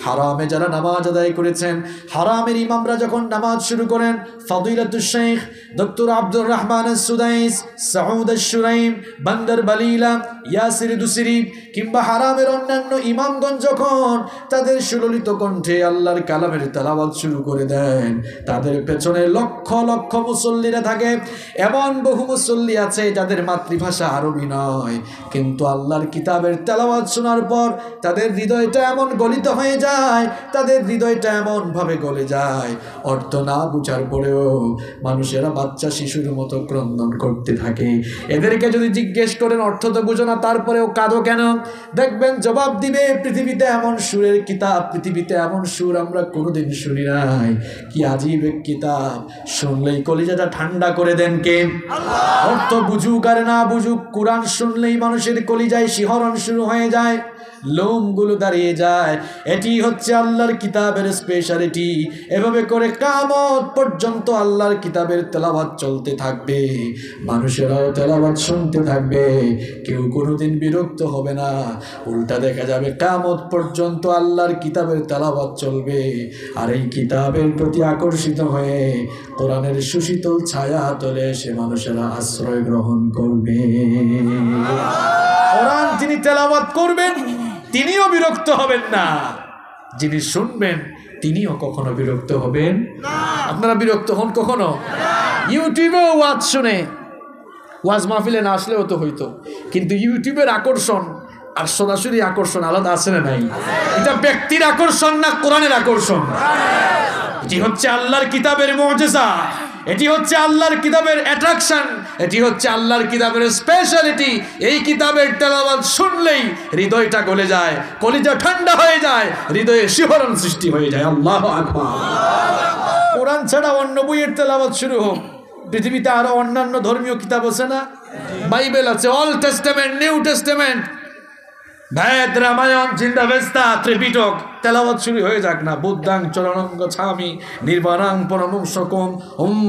হারামে যারা নামাজ আদায় করেছেন, হারামের ইমামরা যখন নামাজ শুরু করেন, ফাদিলাতুশ Sheikh doctor Abdur Rahman Sudais, Saud আশ-শুরাইম, বান্দর বালিলা, ইয়াসির দুসরি কিংবা হারামের অন্যান্য ইমামগণ যখন তাদের সুললিত কণ্ঠে আল্লাহর কালামের তেলাওয়াত শুরু করে দেন, তাদের পেছনে লক্ষ লক্ষ মুসল্লিরা থাকে। এমন বহু মুসল্লি আছে যাদের মাতৃভাষা আরবি নয়, কিন্তু আল্লাহর কিতাবের তেলাওয়াত শোনার পর তাদের হৃদয়টা এমন গলিত হয়ে যায়, তাদের হৃদয়টা এমন ভাবে গলে যায়, অর্থ না বুঝার পরেও মানুষেরা বাচ্চা শিশুর মতো ক্রন্দন করতে থাকে। এদেরকে যদি জিজ্ঞেস করেন অর্থ তো বুঝো না, তারপরেও কাঁদো কেন, দেখবেন জবাব দিবে পৃথিবীতে এমন সুরের কিতাব, পৃথিবীতে এমন সুর আমরা কোনোদিন শুনি নাই। কি আজীব এক কিতাব, শুনলেই কলিজাটা ঠান্ডা করে দেন কে? অর্থ বুঝুক আর না বুঝুক, কোরআন শুনলেই মানুষের কলিজায় শিহরণ শুরু হয়ে যায়, লোমগুলো দাঁড়িয়ে যায়। এটি হচ্ছে আল্লাহর কিতাবের স্পেশালিটি। এভাবে করে কিয়ামত পর্যন্ত আল্লাহর কিতাবের তেলাওয়াত চলতে থাকবে, মানুষেরাও তেলাওয়াত শুনতে থাকবে, কেউ কোনোদিন বিরক্ত হবে না। উল্টা দেখা যাবে কিয়ামত পর্যন্ত আল্লাহর কিতাবের তেলাওয়াত চলবে, আর এই কিতাবের প্রতি আকর্ষিত হয়ে কোরআনের সুশীতল ছায়া তলে এসে মানুষেরা আশ্রয় গ্রহণ করবে। কোরআন যিনি তেলাওয়াত করবেন তিনিও বিরক্ত হবেন না, যিনি শুনবেন তিনিও কখনো বিরক্ত হবেন না। আপনারা বিরক্ত হন কখনো? ইউটিউবেও ওয়াজ শুনে, ওয়াজ মাহফিলে না আসলেও তো হইতো, কিন্তু ইউটিউবের আকর্ষণ আর সরাসরি আকর্ষণ আলাদা আছে না নাই? এটা ব্যক্তির আকর্ষণ না কোরআনের আকর্ষণ? এটি হচ্ছে আল্লাহর কিতাবের মুজিজা, এটি হচ্ছে আল্লাহর কিতাবের অ্যাট্রাকশন, এটি হচ্ছে আল্লাহর কিতাবের স্পেশালিটি। এই কিতাবের তেলাওয়াত শুনলেই হৃদয়টা গলে যায়, কলিজা ঠান্ডা হয়ে যায়, হৃদয়ে শিহরণ সৃষ্টি হয়ে যায়। আল্লাহু আকবার। কোরআন ছাড়া অন্য বইয়ের তেলাওয়াত শুরু হোক, পৃথিবীতে আরো অন্যান্য ধর্মীয় কিতাব আছে না? বাইবেল আছে, অল টেস্টামেন্ট, নিউ টেস্টামেন্ট, ভেদ, রামায়ণ, জিন্দাবেস্তা, ত্রিপিটক, তেলাওয়াত শুরু হয়ে যাক না। বুদ্ধাং চরণঙ্গ ছামি নির্বাণাং পরমংসকম, ওম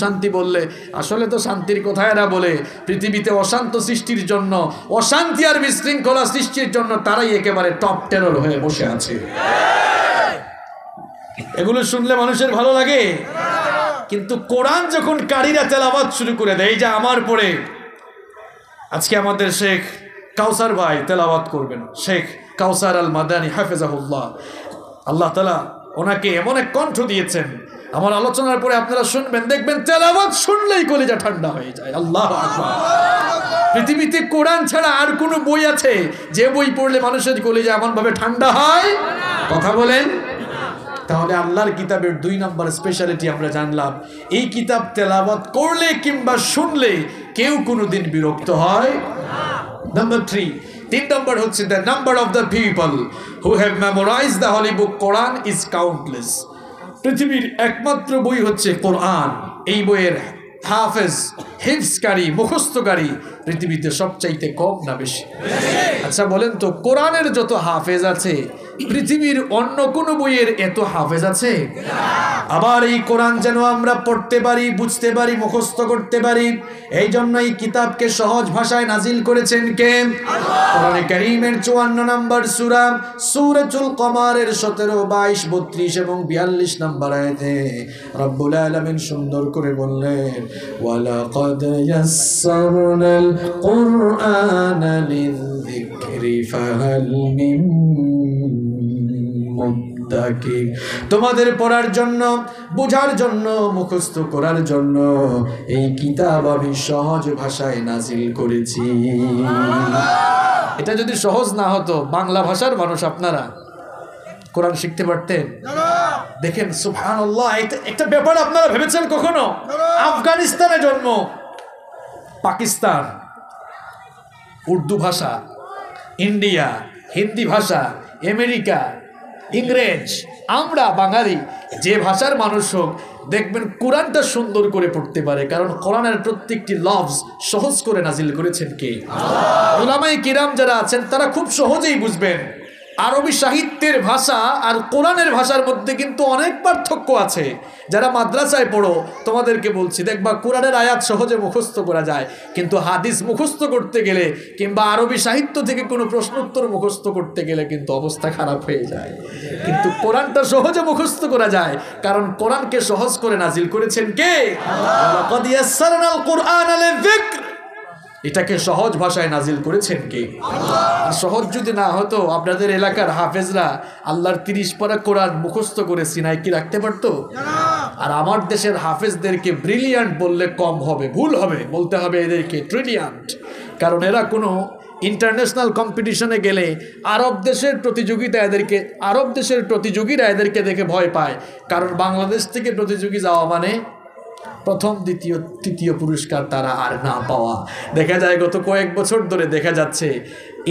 শান্তি বললে আসলে তো শান্তির কথা এরা বলে। পৃথিবীতে অশান্ত সৃষ্টির জন্য, অশান্তি আর বিশৃঙ্খলা সৃষ্টির জন্য তারাই একেবারে টপ টেরর হয়ে বসে আছে। এগুলো শুনলে মানুষের ভালো লাগে, কিন্তু কোরআন যখন কারীরা তেলাওয়াত শুরু করে দেয়, এই যে আমার পরে আজকে আমাদের শেখ কাউসার ভাই তেলাওয়াত করবেন, শেখ কাউসার আল মাদানী হাফেজাহুল্লাহ, আল্লাহ তাআলা ওনাকে এমন এক কণ্ঠ দিয়েছেন, আমার আলোচনার পরে আপনারা শুনবেন, দেখবেন তেলাওয়াত শুনলেই কলিজা ঠান্ডা হয়ে যায়। আল্লাহু আকবার। পৃথিবীতে কোরআন ছাড়া আর কোনো বই আছে যে বই পড়লে মানুষের কলিজা এমন ভাবে ঠান্ডা হয়? কথা বলেন। তাহলে আল্লাহর কিতাবের 2 নম্বর স্পেশালিটি আমরা জানলাম, এই কিতাব তেলাওয়াত করলে কিংবা শুনলে কেউ কোনোদিন বিরক্ত হয় না। নাম্বার 3 নম্বর হচ্ছে the number of the people who have memorized the holy book Quran is countless. পৃথিবীর একমাত্র বই হচ্ছে কোরআন। এই বইয়ের হাফেজ, হিফজকারী, মুখস্থকারী পৃথিবীতে সবচাইতে কম না বেশি? আচ্ছা বলেন তো, কোরআনের যত হাফেজ আছে পৃথিবীর অন্য কোন বইয়ের এত হাফেজ আছে? আবার এই কোরআন যেন আমরা পড়তে পারি, বুঝতে পারি, মুখস্থ করতে পারি, এই জন্য এই কিতাবকে সহজ ভাষায় নাজিল করেছেন কে? কোরআনে কারীমের 54 নম্বর সূরা সূরাতুল কমারের 17, 22, 32 এবং 42 নম্বর আয়াতে রব্বুল আলামিন সুন্দর করে বললেন, ওয়ালাকাদ ইয়াসসারনাল কুরআনা লিযিকরি ফাহাল মিন মুদ্দাকির। তোমাদের পড়ার জন্য, বোঝার জন্য, মুখস্থ করার জন্য এই কিতাব আমি সহজ ভাষায় নাজিল করেছি। এটা যদি সহজ না হতো, বাংলা ভাষার মানুষ আপনারা কোরআন শিখতে পারতেন? দেখেন সুবহানাল্লাহ, একটা ব্যাপার আপনারা ভেবেছেন কখনো? আফগানিস্তানে জন্ম, পাকিস্তান উর্দু ভাষা, ইন্ডিয়া হিন্দি ভাষা, আমেরিকা ইংরেজ, আমরা বাঙালি যে ভাষার মানুষ হোক, দেখবেন কোরআনটা সুন্দর করে পড়তে পারে, কারণ কোরআনের প্রত্যেকটি লফজ সহজ করে নাজিল করেছেন কে? উলামায়ে কিরাম যারা আছেন তারা খুব সহজেই বুঝবেন আরবি সাহিত্যের ভাষা আর কোরআনের ভাষার মধ্যে কিন্তু অনেক পার্থক্য আছে। যারা মাদ্রাসায় পড়ো তোমাদেরকে বলছি, দেখবা কোরআনের আয়াত সহজে মুখস্থ করা যায়, কিন্তু হাদিস মুখস্থ করতে গেলে কিংবা আরবি সাহিত্য থেকে কোনো প্রশ্নোত্তর মুখস্থ করতে গেলে কিন্তু অবস্থা খারাপ হয়ে যায়। কিন্তু কোরআনটা সহজে মুখস্থ করা যায়, কারণ কোরআনকে সহজ করে নাজিল করেছেন কে? লাকাদ ইয়াসসারনাল কুরআনা লিযিকর, এটাকে সহজ ভাষায় নাজিল করেছেন কে? আর সহজ যদি না হতো আপনাদের এলাকার হাফেজরা আল্লাহর 30 পারা কোরআন মুখস্থ করে সিনাই কি রাখতে পারতো? আর আমার দেশের হাফেজদেরকে ব্রিলিয়ান্ট বললে কম হবে, ভুল হবে, বলতে হবে এদেরকে ট্রিলিয়ান্ট। কারণ এরা কোনো ইন্টারন্যাশনাল কম্পিটিশনে গেলে আরব দেশের প্রতিযোগীরা এদেরকে দেখে ভয় পায়। কারণ বাংলাদেশ থেকে প্রতিযোগী যাওয়া মানে প্রথম দ্বিতীয় তৃতীয় পুরস্কার তারা আর না পাওয়া। দেখা যায় গত কয়েক বছর ধরে দেখা যাচ্ছে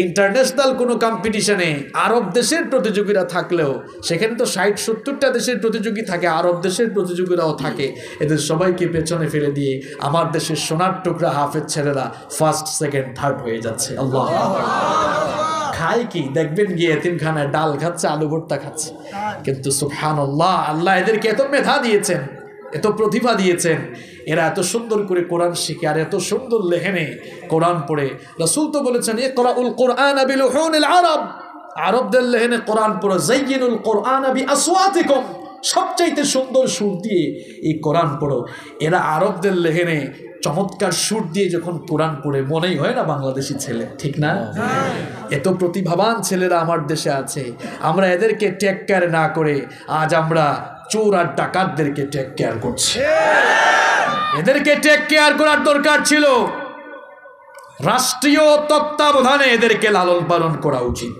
ইন্টারন্যাশনাল কোনো কম্পিটিশনে আরব দেশের প্রতিযোগীরা থাকলেও সেখানে তো 60-70টা দেশের প্রতিযোগী থাকে, আরব দেশের প্রতিযোগীরাও থাকে, এদের সবাইকে পেছনে ফেলে দিয়ে আমার দেশের সোনার টুকরা হাফেজ ছেলেরা ফার্স্ট সেকেন্ড থার্ড হয়ে যাচ্ছে। আল্লাহ খায় কি দেখবেন গিয়ে এতিমখানায় ডাল খাচ্ছে, আলু ভর্তা খাচ্ছে। কিন্তু সুবহানাল্লাহ, আল্লাহ এদেরকে এত মেধা দিয়েছেন, এত প্রতিভা দিয়েছেন, এরা এত সুন্দর করে কোরআন শিখে আর এত সুন্দর লেহেনে কোরআন পড়ে। রাসূল তো বলেছেন ইকরাউল কুরআন বিলুহুনিল আরব, আরবদের লেহেনে কোরআন পড়ো, যায়্যিনুল কুরআন বিআসওয়াতিকুম, সবচাইতে সুন্দর সুর দিয়ে এই কোরআন পড়ো। এরা আরবদের লেহেনে চমৎকার সুর দিয়ে যখন কোরআন পড়ে মনেই হয় না বাংলাদেশি ছেলে, ঠিক না? এত প্রতিভাবান ছেলেরা আমার দেশে আছে, আমরা এদেরকে টেক কেয়ার না করে আজ আমরা চোর আর ডাকাতদেরকে টেক কেয়ার করছি। এদেরকে টেক কেয়ার করার দরকার ছিল, রাষ্ট্রীয় তত্ত্বাবধানে এদেরকে লালন পালন করা উচিত।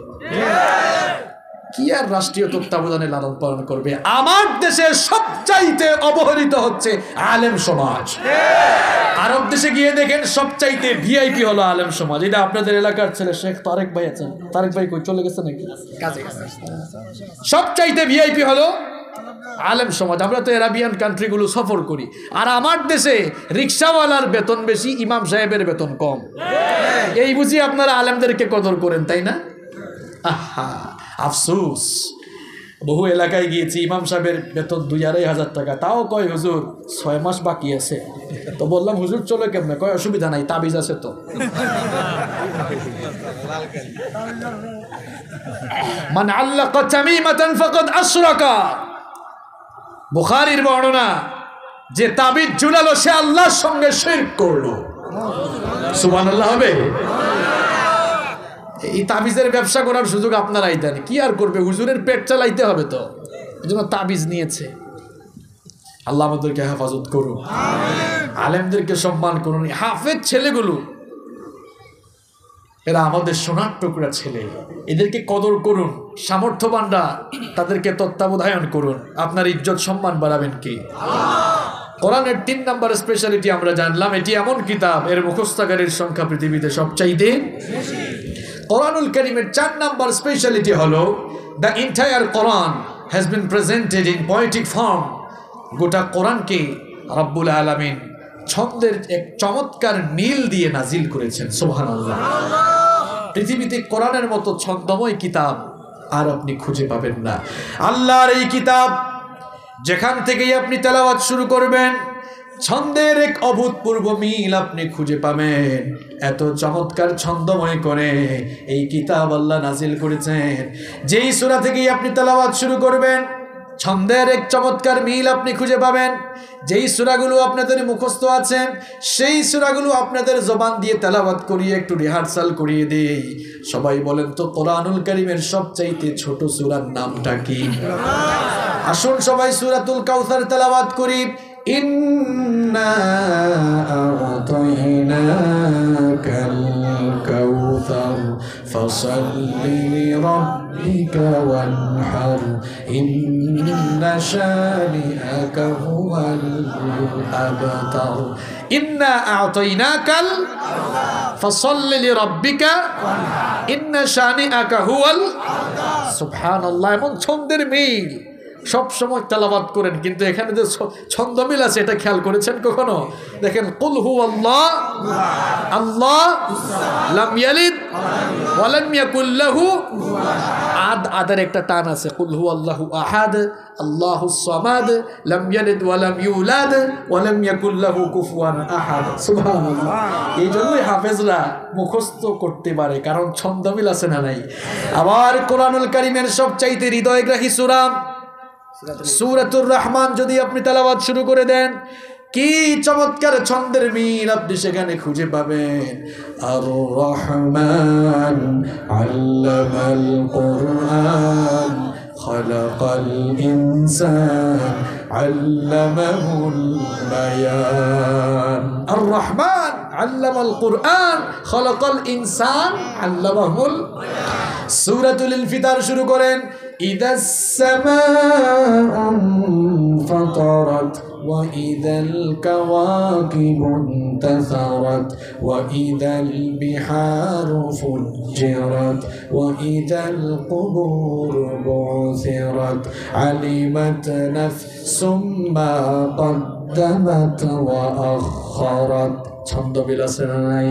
কি আর রাষ্ট্রীয় তত্ত্বাবধানে লালন পালন করবে? আমার দেশে সবচাইতে অবহেলিত হচ্ছে আলেম সমাজ। আরব দেশে গিয়ে দেখেন সবচাইতে ভিআইপি হলো আলেম সমাজ। এটা আপনাদের এলাকার ছেলে শেখ তারেক ভাই আছেন, তারেক ভাই কই চলে গেছে নাকি? সবচাইতে ভিআইপি হলো আলেম সমাজ। আমরা তো আরাবিয়ান কান্ট্রিগুলো সফর করি, আর আমার দেশে রিক্সাওয়ালার বেতন বেশি, ইমাম সাহেবের বেতন কম। এই বুঝি আপনারা আলেমদেরকে কদর করেন, তাই না? আহা আফসোস, বহু এলাকায় গিয়েছি, ইমাম সাহেবের বেতন 2-2.5 টাকা, তাও কয় হুজুর 6 মাস বাকি আছে। তো বললাম হুজুর চলে কেমনে? কয় অসুবিধা নাই, তাবিজ আছে তো। মান আল্লাকা তামিমাতান ফাকাদ আশরাকা, বুখারীর বর্ণনা, যে তাবিজ ঝুলালো সে আল্লাহর সঙ্গে শিরক করলো। সুবহানাল্লাহ হবে। এই তাবিজের ব্যবসা করার সুযোগ আপনারাই দেন, কি আর করবে, হুজুরের পেট চালাইতে হবে, তো এই জন্য তাবিজ নিয়েছে। আল্লাহ আমাদেরকে হেফাজত করুন, আলেমদেরকে সম্মান করুন। হাফেজ ছেলেগুলো এরা আমাদের সোনার টুকরা ছেলে, এদেরকে কদর করুন। সামর্থ্যবানরা তাদেরকে তত্ত্বাবধান করুন। আপনার ইজ্জত সম্মান বাড়াবেন কি? কোরআনের 3 নাম্বার স্পেশালিটি আমরা জানলাম, এটি এমন কিতাব এর মুখস্থকারীর সংখ্যা পৃথিবীতে সবচাইতে বেশি। কোরআনুল কারীমের 4 নাম্বার স্পেশালিটি হলো the entire Quran has been presented in poetic form. গোটা কোরআনকে রব্বুল আলামিন ছন্দের এক চমৎকার নীল দিয়ে নাজিল করেছেন। সুবহানাল্লাহ। পৃথিবীতে কোরআনের মতো ছন্দময় কিতাব আর আপনি খুঁজে পাবেন না। আল্লাহর এই কিতাব যেখান থেকেই আপনি তেলাওয়াত শুরু করবেন, ছন্দের এক অভূতপূর্ব মিল আপনি খুঁজে পাবেন। এত চমৎকার ছন্দময় করে এই কিতাব আল্লাহ নাজিল করেছেন। যেই সূরা থেকেই আপনি তেলাওয়াত শুরু করবেন, ছন্দের এক চমৎকার মিল আপনি খুঁজে পাবেন। যেই সূরাগুলো আপনাদের মুখস্থ আছে সেই সূরাগুলো আপনাদের জবান দিয়ে তেলাওয়াত করিয়ে একটু রিহার্সাল করিয়ে দেই। সবাই বলেন তো কোরআনুল কারীমের সবচাইতে ছোট সূরার নামটা কি? আসুন সবাই সূরাতুল কাউসার তেলাওয়াত করি। ইন্না আ'তাইনাকাল কাউসার ফাসাল্লি লিরাব্বিকা ওয়ানহার ইন্না শানিআকা হুয়াল আবতার। ইন্না আ'তাইনাকাল ফাসাল্লি লিরাব্বিকা ইন্না শানিআকা হুয়াল। সুবহানাল্লাহ। এমন ছন্দের মিল সব সময় তেলাওয়াত করেন, কিন্তু এখানে যে ছন্দ মিল আছে এটা খেয়াল করেছেন কখনো? দেখেন, কুল হুয়াল্লাহ আল্লাহ লাম ইয়ালিদ ওয়া লাম ইয়াকুল লাহু। আদের একটা টান আছে, কুল হুয়াল্লাহু আহাদ আল্লাহুস সামাদ লাম ইয়ালিদ ওয়া লাম ইউলাদ ওয়া লাম ইয়াকুল লাহু কুফুয়ান আহাদ। সুবহানাল্লাহ। এই জন্যই হাফেজরা মুখস্থ করতে পারে, কারণ ছন্দ মিল আছে না নাই। আবার কোরআনুল কারীমের সবচাইতে হৃদয়গ্রাহী সূরা সূরাতুর রহমান যদি আপনি তেলাওয়াত শুরু করে দেন, কি চমৎকার ছন্দের মিল আপনি সেখানে খুঁজে পাবেন। আর রহমান আল্লামাল কুরআন খালাকাল ইনসান আল্লামাহুল বায়ান। আর রহমান আল্লামাল কুরআন খালাকাল ইনসান আল্লামাহুল। সূরাতুল ইনফিতার শুরু করেন, ইদাস সামাউ ফাতারাত وإذا الكواكب انتثرت وإذا البحار فجرت وإذا القبور بعثرت علمت نفس ما قدمت وأخرت। ছন্দ বিলাসে নাই।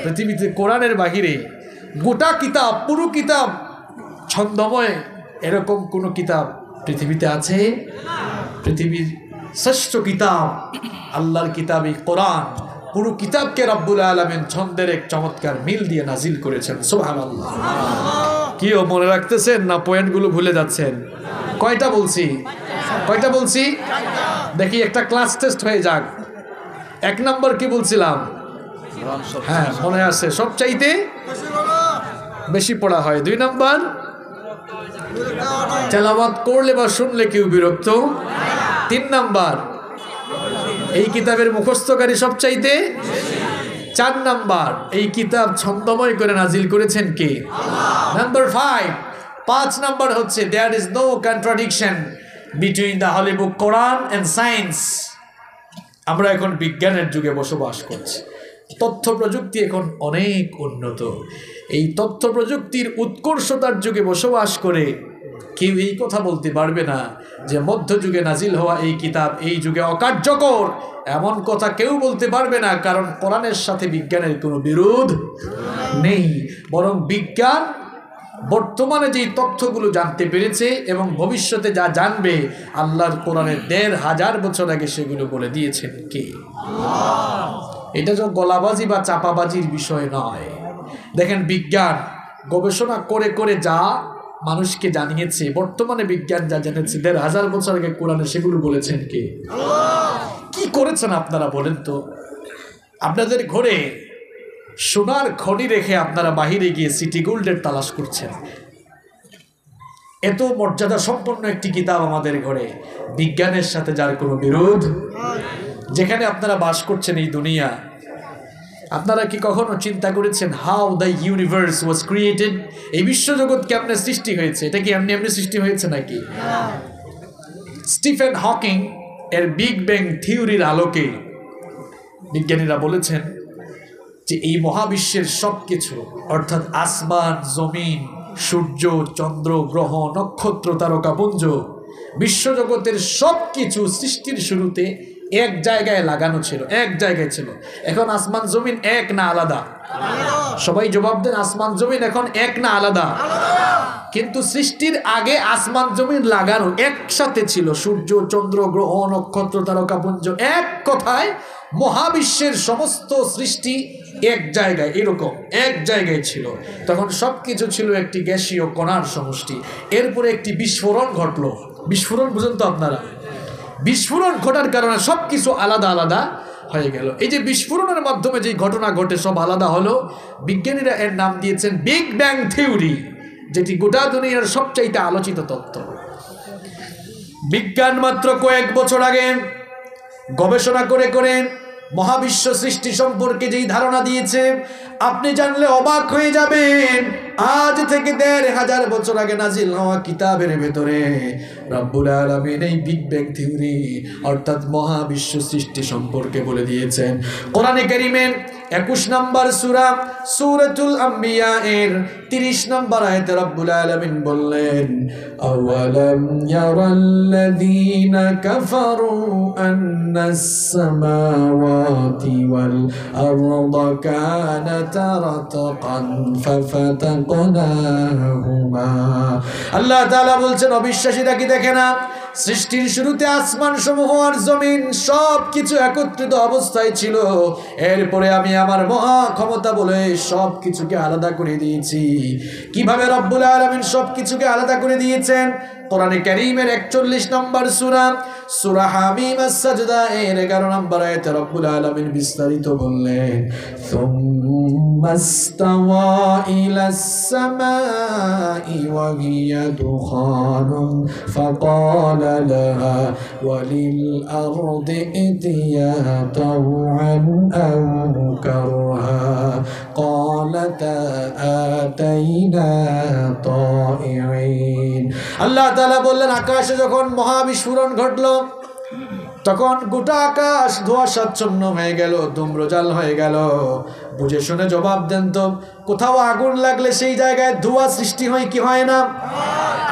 পৃথিবীতে কোরআনের বাহিরে গোটা কিতাব, পুরো কিতাব ছন্দময়, এরকম কোন কিতাব পৃথিবীতে আছে? পৃথিবীর শ্রেষ্ঠ কিতাব আল্লাহর কিতাব এই কোরআন, পুরো কিতাবকে রব্বুল আলামিন ছন্দের এক চমৎকার মিল দিয়ে নাজিল করেছেন। সুবহানাল্লাহ। কি ও মনে রাখতেছেন না পয়েন্টগুলো ভুলে যাচ্ছেন? কয়টা বলছি? কয়টা বলছি? দেখি একটা ক্লাস টেস্ট হয়ে যাক। 1 নম্বর কি বলছিলাম? হ্যাঁ মনে আছে, সবচাইতে বেশি পড়া হয়। 2 নম্বর তেলাওয়াত করলে বা শুনলে কেউ বিরক্ত। 3 নাম্বার এই কিতাবের মুখস্থকারী সবচাইতে। 4 নাম্বার এই কিতাব ছন্দময় করে নাজিল করেছেন কে? নাম্বার 5 নাম্বার হচ্ছে there is no contradiction between the holy book Quran and science. আমরা এখন বিজ্ঞানের যুগে বসবাস করছি, তথ্য প্রযুক্তি এখন অনেক উন্নত। এই তথ্য প্রযুক্তির উৎকর্ষতার যুগে বসবাস করে কেউ এই কথা বলতে পারবে না যে মধ্যযুগে নাজিল হওয়া এই কিতাব এই যুগে অকার্যকর। এমন কথা কেউ বলতে পারবে না, কারণ কোরআনের সাথে বিজ্ঞানের কোনো বিরোধ নেই। বরং বিজ্ঞান বর্তমানে যেই তথ্যগুলো জানতে পেরেছে এবং ভবিষ্যতে যা জানবে, আল্লাহর কোরআনের ১৫০০ বছর আগে সেগুলো বলে দিয়েছেন কে? এটা যে গলাবাজি বা চাপাবাজির বিষয় নয়। দেখেন বিজ্ঞান গবেষণা করে করে যা মানুষকে জানিয়েছে, বর্তমানে বিজ্ঞান যা জেনেছে ১৫০০ বছর আগে কোরআনে, সেগুলো বলেছেন কে? কি করেছেন আপনারা বলেন তো? আপনাদের ঘরে সোনার খনি রেখে আপনারা বাহিরে গিয়ে সিটি গোল্ডের তালাশ করছেন। এত মর্যাদা সম্পন্ন একটি কিতাব আমাদের ঘরে, বিজ্ঞানের সাথে যার কোনো বিরোধ। যেখানে আপনারা বাস করছেন এই দুনিয়া, আপনারা কি কখনো চিন্তা করেছেন how the universe was created? এই বিশ্বজগৎ কেমনে সৃষ্টি হয়েছে? এটা কি এমনি এমনি সৃষ্টি হয়েছে নাকি? স্টিফেন হকিং এর বিগ ব্যাং থিওরির আলোকে বিজ্ঞানীরা বলেছেন যে এই মহাবিশ্বের সব কিছু, অর্থাৎ আসমান, জমিন, সূর্য, চন্দ্র, গ্রহ, নক্ষত্র, তারকাপুঞ্জ, বিশ্বজগতের সব কিছু সৃষ্টির শুরুতে এক জায়গায় লাগানো ছিল, এক জায়গায় ছিল। এখন আসমান জমিন এক না আলাদা? সবাই জবাব দেন, আসমান জমিন এখন এক না আলাদা? কিন্তু সৃষ্টির আগে আসমান জমিন লাগানো একসাথে ছিল। সূর্য, চন্দ্র, গ্রহ, নক্ষত্র, তারকাপুঞ্জ, এক কথায় মহাবিশ্বের সমস্ত সৃষ্টি এক জায়গায়, এরকম এক জায়গায় ছিল। তখন সব কিছু ছিল একটি গ্যাসীয় কণার সমষ্টি। এরপরে একটি বিস্ফোরণ ঘটলো। বিস্ফোরণ বুঝেন তো আপনারা? বিস্ফোরণ ঘটার কারণে সব কিছু আলাদা আলাদা হয়ে গেল। এই যে বিস্ফোরণের মাধ্যমে যে ঘটনা ঘটে সব আলাদা হলো, বিজ্ঞানীরা এর নাম দিয়েছেন বিগ ব্যাং থিওরি, যেটি গোটা দুনিয়ার সবচাইতে আলোচিত তত্ত্ব। বিজ্ঞান মাত্র কয়েক বছর আগে গবেষণা করে করে মহাবিশ্ব সৃষ্টি সম্পর্কে যেই ধারণা দিয়েছে, আপনি জানলে অবাক হয়ে যাবেন। আজ থেকে ১৫০০ বছর আগে নাজিল হওয়া কিতাবের ভেতরে রব্বুল আলামিন এই বিগ ব্যাং থিওরি অর্থাৎ মহাবিশ্ব সৃষ্টি সম্পর্কে বলে দিয়েছেন। কোরআনে কারীমে 21 নম্বর সূরা সূরাতুল আম্বিয়া এর 30 নম্বর আয়াতে রব্বুল আলামিন বললেন আওয়ালাম ইয়ারাল্লাযীনা কাফারু আন্নাস সামাওয়াতি ওয়াল আরদা কানাতা রাতকান ফাফাতাকনাহুমা। আল্লাহ তাআলা বলছেন অবিশ্বাসীরা কি দেখে না সৃষ্টির শুরুতে আসমান সমূহ আর জমিন সব কিছু একত্রিত অবস্থায় ছিল, এরপরে আমি আমার মহা ক্ষমতা বলে সব কিছুকে আলাদা করে দিয়েছি। কিভাবে রব্বুল আলামিন সব কিছুকে আলাদা করে দিয়েছেন? কোরআনে কারীমের 41 নম্বর সূরা সূরা হামিম আস-সাজদা এর 11 নম্বর আয়াতে রব্বুল আলামিন বিস্তারিত বললেন সুম্মাস্তাওয়া ইলাস সামাই ওয়া হিয়া দুখানুন ফাকালা লাহা ওয়ালিল আরদি ইতিয়া তাওআন আও কারহা ক্বালাতা আতাইনা তাইঈন। আল্লাহ তাআলা বললেন আকাশে যখন মহাবিস্ফোরণ ঘটলো তখন গোটা আকাশ ধোঁয়াশাচ্ছন্ন হয়ে গেল, ধূম্রজাল হয়ে গেল। বুঝে শুনে জবাব দেন তো, কোথাও আগুন লাগলে সেই জায়গায় ধোঁয়া সৃষ্টি হয় কি হয় না?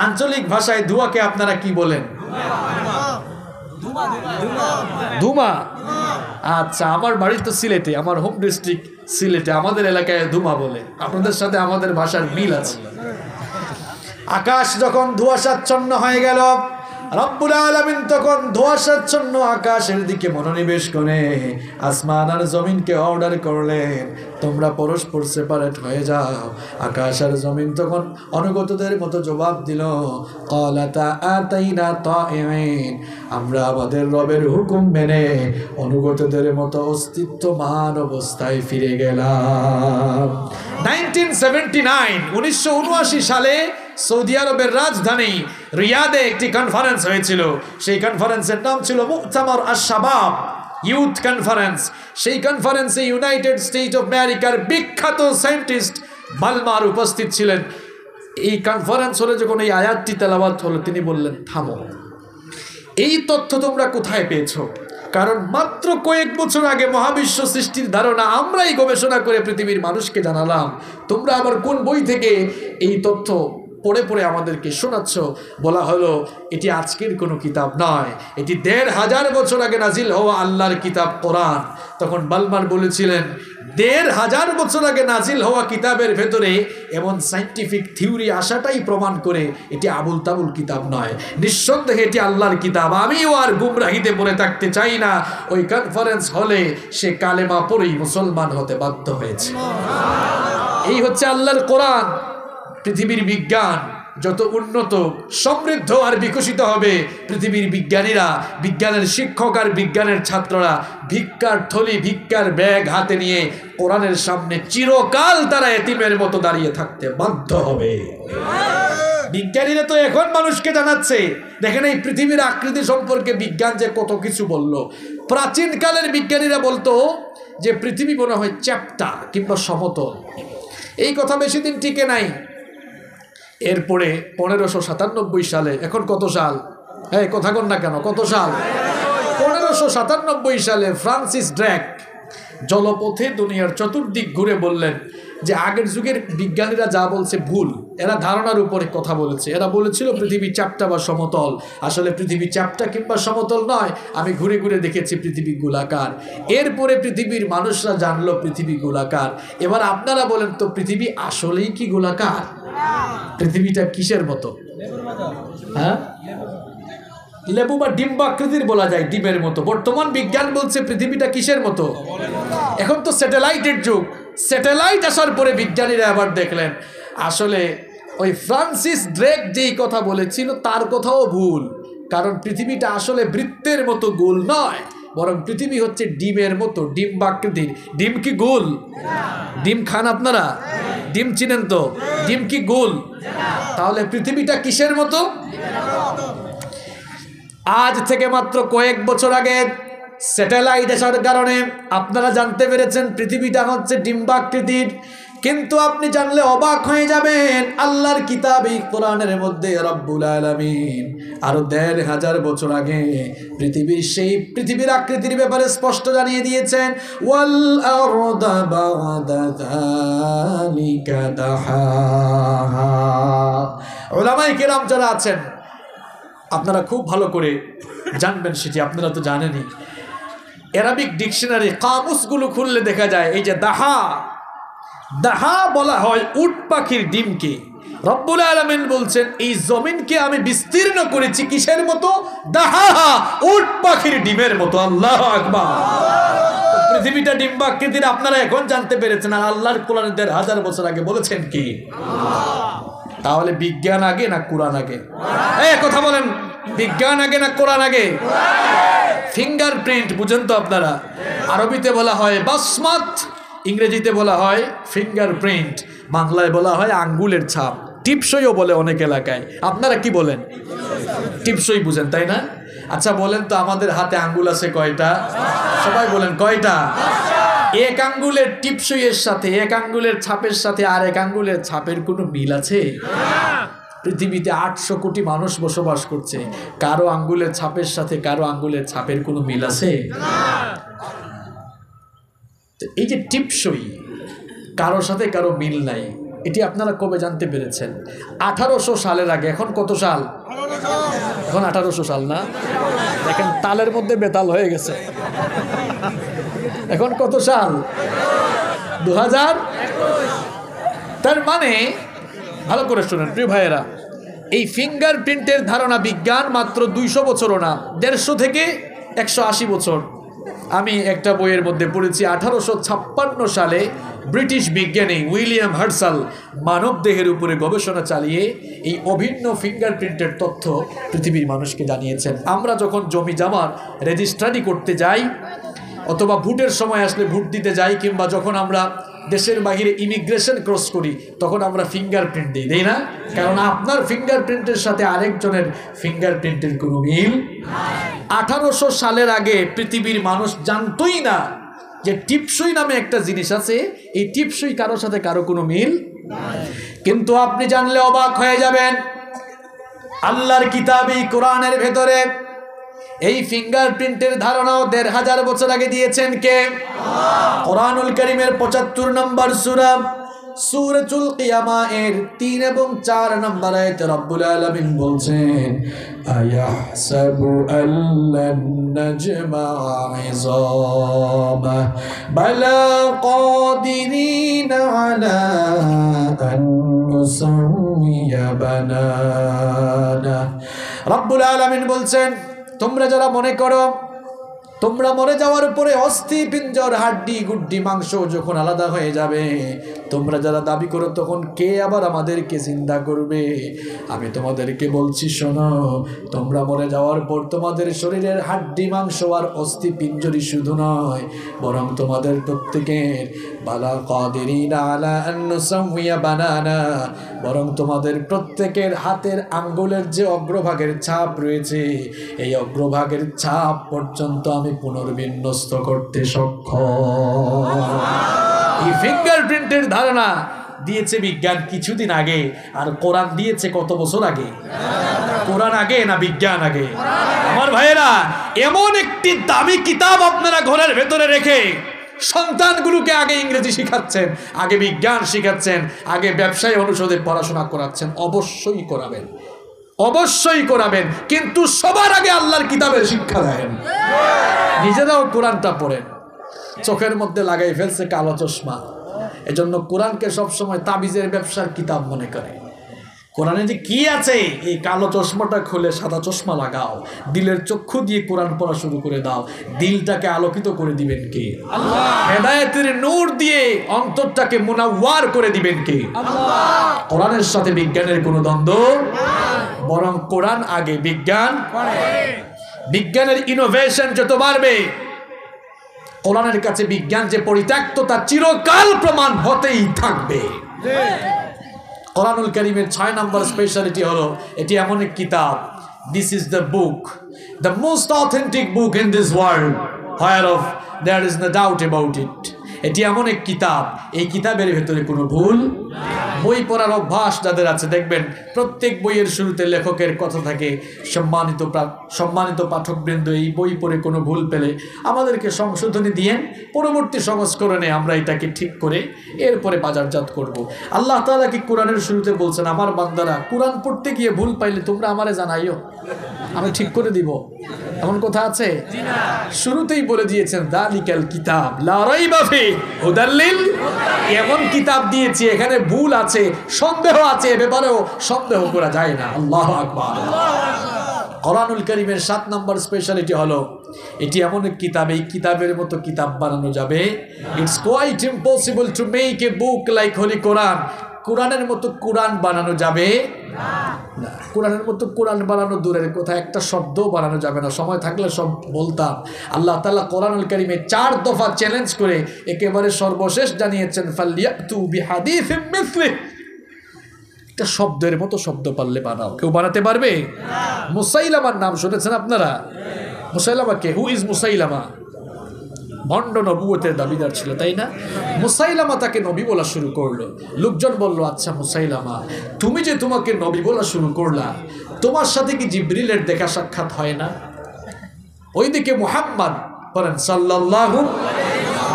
আঞ্চলিক ভাষায় ধোঁয়াকে আপনারা কি বলেন? ধুমা। আচ্ছা, আমার বাড়ি তো সিলেটে, আমার হোম ডিস্ট্রিক্ট সিলেটে, আমাদের এলাকায় ধুমা বলে। আপনাদের সাথে আমাদের ভাষার মিল আছে। আকাশ যখন ধোঁয়াশাচ্ছন্ন হয়ে গেল, রব্বুল আলামিন তখন ধোঁয়াশাচ্ছন্ন আকাশের দিকে মনোনিবেশ করে আসমান আর জমিনকে অর্ডার করলেন তোমরা পরস্পর সেপারেট হয়ে যাও। আকাশ আর জমিন তখন অনুগতদের মতো জবাব দিল ক্বালাতা আতাইনা তাইঈন, আমরা আমাদের রবের হুকুম মেনে অনুগতদের মতো অস্তিত্বমান অবস্থায় ফিরে গেলাম। 1979 সালে সৌদি আরবের রাজধানী রিয়াদে একটি কনফারেন্স হয়েছিল। সেই কনফারেন্সের নাম ছিল মুক্তামার আশ-শাবাব, ইউথ কনফারেন্স। সেই কনফারেন্সে ইউনাইটেড স্টেট অফ আমেরিকার বিখ্যাত সায়েন্টিস্ট বালমার উপস্থিত ছিলেন। এই কনফারেন্স হলে যখন এই আয়াতটি তেলাওয়াত হলো, তিনি বললেন থামো, এই তথ্য তোমরা কোথায় পেয়েছো? কারণ মাত্র কয়েক বছর আগে মহাবিশ্ব সৃষ্টির ধারণা আমরাই গবেষণা করে পৃথিবীর মানুষকে জানালাম, তোমরা আবার কোন বই থেকে এই তথ্য পড়ে পড়ে আমাদেরকে শোনাচ্ছ? বলা হলো এটি আজকের কোনো কিতাব নয়, এটি ১৫০০ বছর আগে নাজিল হওয়া আল্লাহর কিতাব কোরআন। তখন বালমার বলেছিলেন ১৫০০ বছর আগে নাজিল হওয়া কিতাবের ভেতরে এমন সায়েন্টিফিক থিওরি আসাটাই প্রমাণ করে এটি আবুল তাবুল কিতাব নয়, নিঃসন্দেহে এটি আল্লাহর কিতাব। আমিও আর গুমরাহিতে পড়ে থাকতে চাই না। ওই কনফারেন্স হলে সে কালেমা পড়েই মুসলমান হতে বাধ্য হয়েছে। এই হচ্ছে আল্লাহর কোরআন। পৃথিবীর বিজ্ঞান যত উন্নত সমৃদ্ধ আর বিকশিত হবে, পৃথিবীর বিজ্ঞানীরা, বিজ্ঞানের শিক্ষক আর বিজ্ঞানের ছাত্ররা ভিক্ষার থলি, ভিক্ষার ব্যাগ হাতে নিয়ে কোরআনের সামনে চিরকাল তারা এতিমের মতো দাঁড়িয়ে থাকতে বাধ্য হবে। বিজ্ঞানীরা তো এখন মানুষকে জানাচ্ছে, দেখেন এই পৃথিবীর আকৃতি সম্পর্কে বিজ্ঞান যে কত কিছু বলল। প্রাচীনকালের বিজ্ঞানীরা বলতো যে পৃথিবী মনে হয় চ্যাপ্টা কিংবা সমতল। এই কথা বেশি দিন টিকে নাই। এরপরে 1597 সালে, এখন কত সাল? হ্যাঁ, কথা কন না কেন, কত সাল? 1597 সালে ফ্রান্সিস ড্রেক জলপথে দুনিয়ার চতুর্দিক ঘুরে বললেন যে আগের যুগের বিজ্ঞানীরা যা বলছে ভুল, এরা ধারণার উপরে কথা বলেছে। এরা বলেছিল পৃথিবী চ্যাপ্টা বা সমতল, আসলে পৃথিবী চ্যাপ্টা কিংবা সমতল নয়, আমি ঘুরে ঘুরে দেখেছি পৃথিবী গোলাকার। এরপরে পৃথিবীর মানুষরা জানলো পৃথিবী গোলাকার। এবার আপনারা বলেন তো পৃথিবী আসলেই কি গোলাকার? পৃথিবীটা কিসের মতো? হ্যাঁ, লেবু বা ডিম্বাকৃতির বলা যায়, ডিমের মতো। বর্তমান বিজ্ঞান বলছে পৃথিবীটা কিসের মতো? এখন তো স্যাটেলাইটের যুগ। স্যাটেলাইট আসার পরে বিজ্ঞানীরা আবার দেখলেন আসলে ওই ফ্রান্সিস ড্রেক যেই কথা বলেছিল তার কথাও ভুল। কারণ পৃথিবীটা আসলে বৃত্তের মতো গোল নয়, বরং পৃথিবী হচ্ছে ডিমের মতো, ডিম্বাকৃতির। ডিম কি গোল? ডিম খান আপনারা? ডিম চিনেন তো? ডিম কি গোল? তাহলে পৃথিবীটা কিসের মতো? আজ থেকে মাত্র কয়েক বছর আগে স্যাটেলাইট আসার কারণে আপনারা জানতে পেরেছেন পৃথিবীটা হচ্ছে ডিম্বাকৃতির। কিন্তু আপনি জানলে অবাক হয়ে যাবেন, আল্লাহর কিতাব এই কোরআনের মধ্যে রব্বুল আলামিন আরো ১৫০০ বছর আগে পৃথিবীর আকৃতির ব্যাপারে স্পষ্ট জানিয়ে দিয়েছেন, ওয়াল আরদা বা'দা যালিকা দাহাহা। উলামায়ে কেরাম যারা আছেন আপনারা খুব ভালো করে জানবেন, সেটি আপনারা তো জানেনই। অ্যারাবিক ডিকশনারি কামুসগুলো খুললে দেখা যায় এই যে দাহা বলা হয় উট পাখির ডিমকে। রব্বুল আলামিন বলছেন এই জমিনকে আমি বিস্তীর্ণ করেছি কিসের মতো? দাহা, উট পাখির ডিমের মতো। আল্লাহু আকবার। পৃথিবীটা ডিম্বাকৃতির আপনারা এখন জানতে পেরেছেন, আর আল্লাহর কোরআন ১৫০০ বছর আগে বলেছেন কি? তাহলে বিজ্ঞান আগে না কোরআন আগে? এই কথা বলেন, বিজ্ঞান আগে না কোরআন আগে? ফিঙ্গারপ্রিন্ট বুঝেন তো আপনারা? আরবিতে বলা হয় বাসমাত, ইংরেজিতে বলা হয় ফিঙ্গারপ্রিন্ট, বাংলায় বলা হয় আঙ্গুলের ছাপ, টিপসইও বলে অনেক এলাকায়। আপনারা কি বলেন? টিপসই বুঝেন তাই না? আচ্ছা বলেন তো আমাদের হাতে আঙ্গুল আছে কয়টা? সবাই বলেন কয়টা? এক আঙ্গুলের টিপসইয়ের সাথে, এক আঙ্গুলের ছাপের সাথে আর এক আঙ্গুলের ছাপের কোনো মিল আছে? পৃথিবীতে ৮০০ কোটি মানুষ বসবাস করছে, কারো আঙ্গুলের ছাপের সাথে কারো আঙ্গুলের ছাপের কোনো মিল আছে? এই যে টিপসই, কারো সাথে কারো মিল নাই, এটি আপনারা কবে জানতে পেরেছেন? ১৮০০ সালের আগে। এখন কত সাল? এখন ১৮০০ সাল না? দেখেন তালের মধ্যে বেতাল হয়ে গেছে। এখন কত সাল? ২০০০। তার মানে ভালো করে শুনেন প্রিয় ভাইয়েরা, এই ফিঙ্গারপ্রিন্টের ধারণা বিজ্ঞান মাত্র ২০০ বছরও না, ১৫০ থেকে ১৮০ বছর। আমি একটা বইয়ের মধ্যে পড়েছি 1856 সালে ব্রিটিশ বিজ্ঞানী উইলিয়াম হার্সাল মানব দেহের উপরে গবেষণা চালিয়ে এই অভিন্ন ফিঙ্গারপ্রিন্টের তথ্য পৃথিবীর মানুষকে জানিয়েছেন। আমরা যখন জমি জমার রেজিস্ট্রারি করতে যাই, অথবা ভোটের সময় আসলে ভোট দিতে যাই, কিংবা যখন আমরা দেশের বাইরে ইমিগ্রেশন ক্রস করি, তখন আমরা ফিঙ্গারপ্রিন্ট দিই না? কারণ আপনার ফিঙ্গারপ্রিন্টের সাথে আরেকজনের ফিঙ্গারপ্রিন্টের কোনো মিল। ১৮০০ সালের আগে পৃথিবীর মানুষ জানতই না যে টিপসই নামে একটা জিনিস আছে, এই টিপসই কারোর সাথে কারো কোনো মিল। কিন্তু আপনি জানলে অবাক হয়ে যাবেন, আল্লাহর কিতাবে কোরআনের ভেতরে এই ফিঙ্গারপ্রিন্টের ধারণাও ১৫০০ বছর আগে দিয়েছেন কে? কোরআনুল কারীমের ৭৫ নম্বর সূরা সূরাতুল কিয়ামা এর ৩ এবং ৪ নম্বর আয়াতে রব্বুল আলামিন বলছেন, আয়াহসাবু আল্লান নাজমা'a 'ইযামা বালা কাদিরিনা আলা আন নুসাউইয়া বানানা। রব্বুল আলামিন বলছেন, তোমরা যারা মনে করো তোমরা মরে যাওয়ার পরে অস্থি পিঞ্জর হাড্ডি গুড্ডি মাংস যখন আলাদা হয়ে যাবে, তোমরা যারা দাবি করো তখন কে আবার আমাদেরকে চিন্তা করবে? আমি তোমাদেরকে বলছি শোনো, তোমরা মরে যাওয়ার পর তোমাদের শরীরের হাড্ডি মাংস আর অস্থি পিঞ্জরই শুধু নয়, বরং তোমাদের প্রত্যেকের বালা কাদিরিনা আলা আন নুসাউইয়া বানানা, বরং তোমাদের প্রত্যেকের হাতের আঙ্গুলের যে অগ্রভাগের ছাপ রয়েছে, এই অগ্রভাগের ছাপ পর্যন্ত আমি পুনর্বিন্যস্ত করতে সক্ষম। এই ফিঙ্গারপ্রিন্টের ধারণা দিয়েছে বিজ্ঞান কিছুদিন আগে, আর কোরআন দিয়েছে কত বছর আগে? কোরআন আগে না বিজ্ঞান আগে? আমার ভাইয়েরা, এমন একটি দামি কিতাব আপনারা ঘরের ভেতরে রেখে সন্তানগুলোকে আগে ইংরেজি শিখাচ্ছেন, আগে বিজ্ঞান শিখাচ্ছেন, আগে ব্যবসায় অনুষদে পড়াশোনা করাচ্ছেন। অবশ্যই করাবেন, অবশ্যই করাবেন, কিন্তু সবার আগে আল্লাহর কিতাবের শিক্ষা দেন। নিজেরাও কোরআনটা পড়েন। চোখের মধ্যে লাগাই ফেলছে কালো চশমা, এজন্য কোরআনকে সবসময় তাবিজের ব্যবসার কিতাব মনে করে। কোরআনে যে কি আছে, এই কালো চশমাটা খুলে সাদা চশমা লাগাও, দিলের চক্ষু দিয়ে কোরআন পড়া শুরু করে দাও, দিলটাকে আলোকিত করে দিবেন কে? আল্লাহ। হেদায়েতের নূর দিয়ে অন্তরটাকে মুনাওয়ার করে দিবেন কে? আল্লাহ। কোরআনের সাথে বিজ্ঞানের কোনো দ্বন্দ্ব বরং কোরআন আগে, বিজ্ঞান পরে। বিজ্ঞানের ইনোভেশন যত বাড়বে, কোরআনের কাছে বিজ্ঞান যে পরিত্যক্ত তা চিরকাল প্রমাণ হতেই থাকবে। কোরআনুল কারীমের ৬ নম্বর স্পেশালিটি হলো এটি এমন এক কিতাব, this is the book, the most authentic book in this world, whereof there is no doubt about it. এটি এমন এক কিতাব, এই কিতাবের ভেতরে কোনো ভুল। বই পড়ার অভ্যাস যাদের আছে দেখবেন প্রত্যেক বইয়ের শুরুতে লেখকের কথা থাকে, সম্মানিত পাঠকবৃন্দ এই বই পড়ে কোনো ভুল পেলে আমাদেরকে সংশোধনী দিয়েন, পরবর্তী সংস্করণে আমরা এটাকে ঠিক করে এরপরে বাজারজাত করব। আল্লাহ তাআলা কি কোরআনের শুরুতে বলছেন, আমার বান্দারা কোরআন পড়তে গিয়ে ভুল পাইলে তোমরা আমারে জানাইও, আমি ঠিক করে দিব? এমন কথা আছে? শুরুতেই বলে দিয়েছেন যালিকাল কিতাব লা রাইবা ফিহি হুদাল লিল, এমন কিতাব দিয়েছি এখানে ভুল আছে, সন্দেহ আছে, এ ব্যাপারেও সন্দেহ করা যায় না। আল্লাহু আকবার। কোরআনুল কারীমের 7 নম্বর স্পেশালিটি হলো এটি এমন এক কিতাব, এই কিতাবের মতো কিতাব বানানো যাবে। It's quite impossible to make a book like holy Quran. কোরআনের মতো কোরআন বানানো যাবে না। কোরআনের মতো কোরআন বানানো দূরের কথা, একটা শব্দও বানানো যাবে না। সময় থাকলে সব বলতাম। আল্লাহ তাআলা কোরআনুল কারীমে 4 দফা চ্যালেঞ্জ করে একেবারে সর্বশেষ জানিয়েছেন ফালইয়াতু বিহাদিসিম মিসলিহি, একটা শব্দের মতো শব্দ পারলে বানাও। কেউ বানাতে পারবে? মুসাইলামার নাম শুনেছেন আপনারা? মুসাইলামা কে? Who is মুসাইলামা? ভণ্ড নবুয়তের দাবিদার ছিল, তাই না? মুসাইলামা তাকে নবী বলা শুরু করলো। লোকজন বলল, আচ্ছা মুসাইলামা, তুমি যে তোমাকে নবী বলা শুরু করলা, তোমার সাথে কি জিবরিলের দেখা সাক্ষাৎ হয় না? ওইদিকে মুহাম্মদ বলেন সাল্লাল্লাহু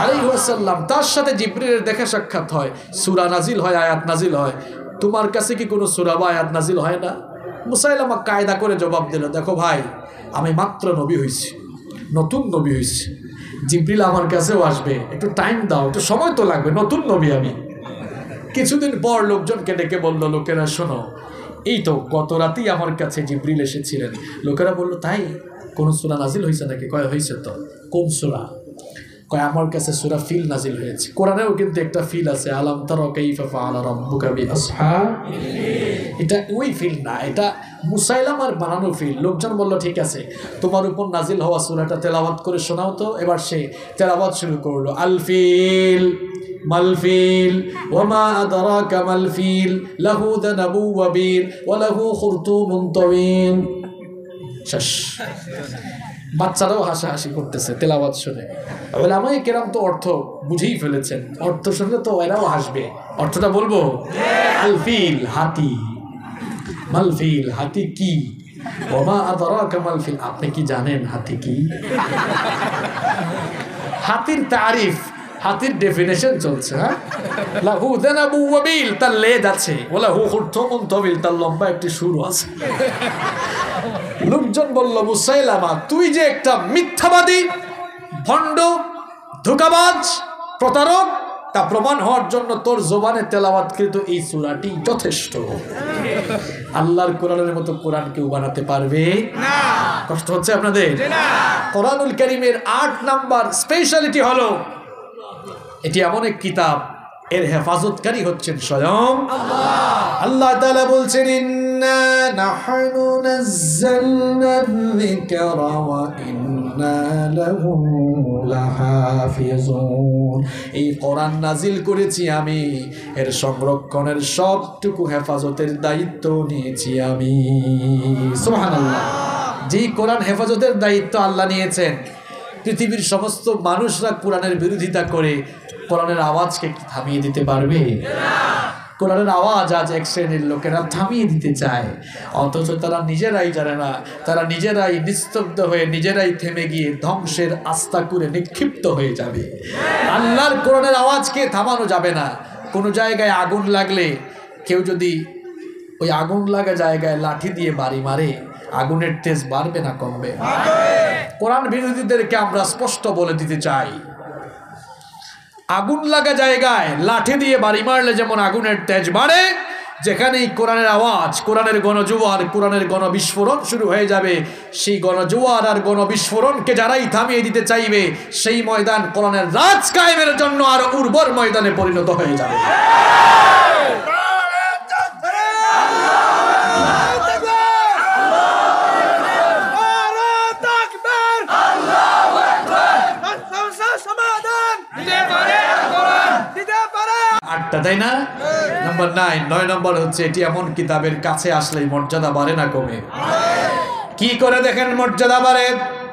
আলাইহি ওয়াসাল্লাম, তার সাথে জিবরিলের দেখা সাক্ষাৎ হয়, সূরা নাজিল হয়, আয়াত নাজিল হয়। তোমার কাছে কি কোনো সূরা বা আয়াত নাজিল হয় না? মুসাইলামা কায়দা করে জবাব দিল, দেখো ভাই, আমি মাত্র নবী হইছি, নতুন নবী হইছি, জিবরিল আমার কাছেও আসবে, একটু টাইম দাও, একটু সময় তো লাগবে, নতুন নবী আমি। কিছুদিন পর লোকজনকে ডেকে বলল, লোকেরা শোনো, এই তো গত রাতেই আমার কাছে জিবরিল এসেছিলেন। লোকেরা বলল, তাই? কোন সূরা নাজিল হয়েছে নাকি? কয় হয়েছে তো। কোন সূরা? কয় আমার কাছে সূরা ফিল নাজিল হয়েছে। কোরআনেও কিন্তু একটা ফিল আছে, আলাম তারা কাইফা ফাআলা রাব্বুকা বিআসহাবিল ফিল। এটা ওই ফিল না, এটা মুসাইলামার বানানো ফিল। লোকজন বলল, ঠিক আছে, তোমার উপর নাজিল হওয়া সূরাটা তেলাওয়াত করে শোনাও তো। এবার সে তেলাওয়াত শুরু করলো, আল ফিল মাল ফিল ওয়ামা আদরাকা মাল ফিল লাহু দানাবু ওয়াবিল ওয়া লাহু খুরতুমুন তাওয়িল। শেষ। বাচ্চারাও হাসাহাসি করতেছে তেলাওয়াত শুনে। উলামায়ে কেরাম তো অর্থ বুঝেই ফেলেছেন, অর্থ শুনলে তো এরাও হাসবে। অর্থটা বলবো, আল ফিল হাতি, মাল ফিল হাতি কি, ওমা আদরাকা মাল ফিল, আপনি কি জানেন হাতি কি? হাতির তারিফ, হাতির ডেফিনেশন চলছে। হ্যাঁ, লাহু দানাবু ওয়াবিল, তার লেজ আছে, ওয়া লাহু খুরতুমুন তাওয়িল, তার লম্বা একটি শুঁড় আছে। লোকজন বলল, মুসাইলামা, তুই যে একটা মিথ্যাবাদী, ভণ্ড, ধোঁকাবাজ, প্রতারক, তা প্রমাণ হওয়ার জন্য তোর জবানে তেলাওয়াতকৃত এই সূরাটি যথেষ্ট। আল্লাহর কোরআনের মতো কোরআন কেউ বানাতে পারবে না। কষ্ট হচ্ছে আপনাদের? কোরআনুল কারীমের 8 নাম্বার স্পেশালিটি হলো এটি এমন এক কিতাব, এর হেফাজতকারী হচ্ছেন স্বয়ং আল্লাহ। আল্লাহ তাআলা বলছেন, ইন্না নাহনু নাযালনা যিকরা ওয়া ইন্না লাহু লাহাফিজুন। এই কোরআন নাজিল করেছি আমি, এর সংরক্ষণের সবটুকু হেফাজতের দায়িত্ব নিয়েছি আমি। সুবহানাল্লাহ। যেই কোরআন হেফাজতের দায়িত্ব আল্লাহ নিয়েছেন, পৃথিবীর সমস্ত মানুষরা কোরআনের বিরোধিতা করে কোরআনের আওয়াজকে থামিয়ে দিতে পারবে? কোরআনের আওয়াজ আজ এক শ্রেণীর লোকেরা থামিয়ে দিতে চায়, অথচ তারা নিজেরাই জানে না, তারা নিজেরাই নিস্তব্ধ হয়ে নিজেরাই থেমে গিয়ে ধ্বংসের আস্থা করে নিক্ষিপ্ত হয়ে যাবে। আল্লাহর কোরআনের আওয়াজকে থামানো যাবে না। কোনো জায়গায় আগুন লাগলে কেউ যদি ওই আগুন লাগা জায়গায় লাঠি দিয়ে বাড়ি মারে, আগুনের তেজ বাড়বে না কমবে? কোরআন বিরোধীদেরকে আমরা স্পষ্ট বলে দিতে চাই, আগুন লাগা জায়গায় লাঠি দিয়ে বাড়ি মারলে যেমন আগুনের তেজ বাড়ে, যেখানেই কোরআনের আওয়াজ, কোরআনের গণজোয়ার, কোরআনের গণবিস্ফোরণ শুরু হয়ে যাবে, সেই গণজোয়ার আর গণবিস্ফোরণকে যারাই থামিয়ে দিতে চাইবে, সেই ময়দান কোরআনের রাজ কায়েমের জন্য আর উর্বর ময়দানে পরিণত হয়ে যাবে। আটটা, তাই না? নাম্বার 9 নম্বর হচ্ছে এটি এমন কিতাবের কাছে আসলেই মর্যাদা বাড়ে না কমে। কি করে দেখেন মর্যাদা বাড়ে?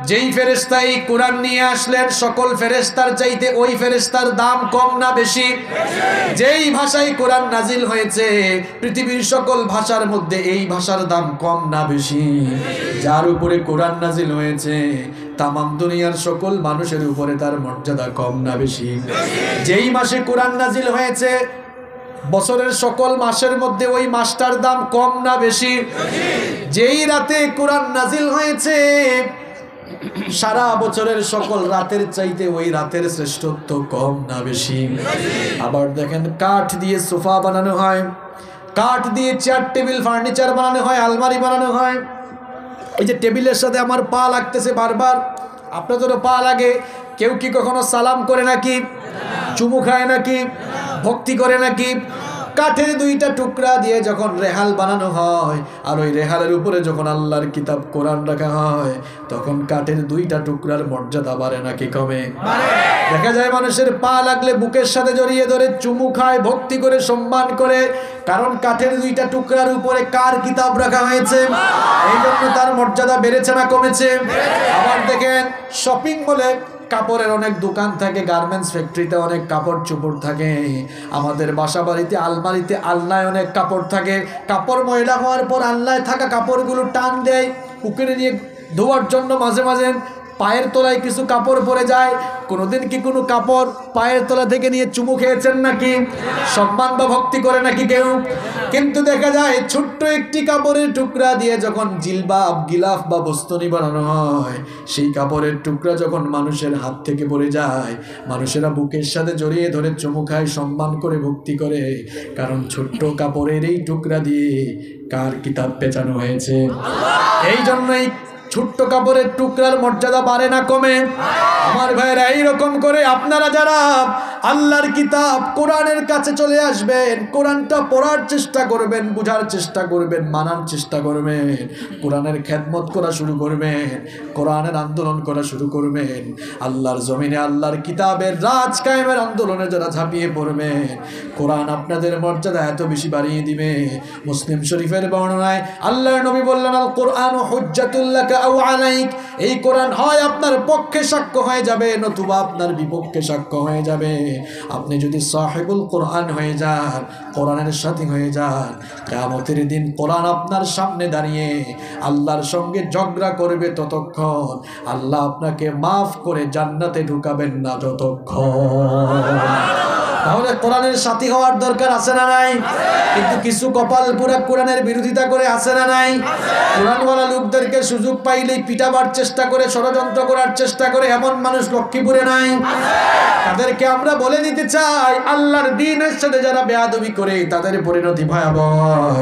যেই ফেরেশতা এই কোরআন নিয়ে আসলেন সকল ফেরেশতার চাইতে ওই ফেরেশতার দাম কম না বেশি? যেই ভাষায় কোরআন নাজিল হয়েছে পৃথিবীর সকল ভাষার মধ্যে এই ভাষার দাম কম না বেশি? যার উপরে কোরআন নাজিল হয়েছে তামাম দুনিয়ার সকল মানুষের উপরে তার মর্যাদা কম না বেশি? যেই মাসে কোরআন নাজিল হয়েছে বছরের সকল মাসের মধ্যে ওই মাসটার দাম কম না বেশি? যেই রাতে কোরআন নাজিল হয়েছে সারা বছরের সকল রাতের চাইতে ওই রাতের শ্রেষ্ঠত্ব কম না বেশি? আবার দেখেন কাঠ দিয়ে সোফা বানানো হয়, কাঠ দিয়ে চেয়ার টেবিল ফার্নিচার বানানো হয়, আলমারি বানানো হয়। এই যে টেবিলের সাথে আমার পা লাগতেছে বারবার, আপনাদেরও পা লাগে। কেউ কি কখনো সালাম করে নাকি? চুমু খায় নাকি? ভক্তি করে নাকি? কাঠের দুইটা টুকরা দিয়ে যখন রেহাল বানানো হয় আর ওই রেহালের উপরে যখন আল্লাহর কিতাব কোরআন রাখা হয় তখন কাঠের দুইটা টুকরার মর্যাদা বাড়ে নাকি কমে? দেখা যায় মানুষের পা লাগলে বুকের সাথে জড়িয়ে ধরে চুমু খায়, ভক্তি করে, সম্মান করে, কারণ কাঠের দুইটা টুকরার উপরে কার কিতাব রাখা হয়েছে। এই জন্য তার মর্যাদা বেড়েছে না কমেছে? আবার দেখেন শপিং মলে কাপড়ের অনেক দোকান থাকে, গার্মেন্টস ফ্যাক্টরিতে অনেক কাপড় চোপড় থাকে, আমাদের বাসা বাড়িতে আলমারিতে আলনায় অনেক কাপড় থাকে। কাপড় ময়লা হওয়ার পর আলনায় থাকা কাপড়গুলো টান দেয় পুকুরে নিয়ে ধোয়ার জন্য, মাঝে মাঝে পায়ের তলায় কিছু কাপড় পরে যায়। কোনোদিন কি কোনো কাপড় পায়ের তলা থেকে নিয়ে চুমু খেয়েছেন নাকি? সম্মান বা ভক্তি করে নাকি কেউ? কিন্তু দেখা যায় ছোট্ট একটি কাপড়ের টুকরা দিয়ে যখন জিলবাব, গিলাফ বা বস্তুনি বানানো হয়, সেই কাপড়ের টুকরা যখন মানুষের হাত থেকে পড়ে যায় মানুষেরা বুকের সাথে জড়িয়ে ধরে চুমু খায়, সম্মান করে, ভক্তি করে, কারণ ছোট্ট কাপড়ের এই টুকরা দিয়ে কার কিতাব পেঁচানো হয়েছে। এই জন্যই ছোট্ট কাপড়ের টুকরার মর্যাদা বাড়ে না কমে? আমার ভাইরা এইরকম করে আপনারা যারা আল্লাহর কিতাব কোরআনের কাছে চলে আসবেন, কোরআনটা পড়ার চেষ্টা করবেন, বুঝার চেষ্টা করবেন, মানার চেষ্টা করবেন, কোরআনের খেদমত করা শুরু করবেন, কোরআনের আন্দোলন করা শুরু করবেন, আল্লাহর জমিনে আল্লাহর কিতাবের রাজ কায়েমের আন্দোলনে যারা ঝাঁপিয়ে পড়বেন, কোরআন আপনাদের মর্যাদা এত বেশি বাড়িয়ে দিবে। মুসলিম শরীফের বর্ণনায় আল্লাহর নবী বললেন, আল কোরআন হুজ্জাতুল লাকা আও আলাইক, এই কোরআন হয় আপনার পক্ষে সাক্ষ্য হয়ে যাবে নতুবা আপনার বিপক্ষে সাক্ষ্য হয়ে যাবে। আপনি যদি সাহিবুল কোরআন হয়ে যান, কোরআনের সাথী হয়ে যান, কিয়ামতের দিন কোরআন আপনার সামনে দাঁড়িয়ে আল্লাহর সঙ্গে ঝগড়া করবে ততক্ষণ আল্লাহ আপনাকে মাফ করে জান্নাতে ঢুকাবেন না যতক্ষণ। তাহলে কোরআনের সাথী হওয়ার দরকার আছে না নাই? কিন্তু কিছু কপাল পুরা কোরআনের বিরোধিতা করে আছে না নাই? কোরআনওয়ালা লোকদেরকে সুযোগ পাইলেই পিটাবার চেষ্টা করে, ষড়যন্ত্র করার চেষ্টা করে, এমন মানুষ লক্ষ্মীপুরে নাই? তাদেরকে আমরা বলে দিতে চাই, আল্লাহর দ্বীনের সাথে যারা বেয়াদবি করে তাদের পরিণতি ভয়াবহ।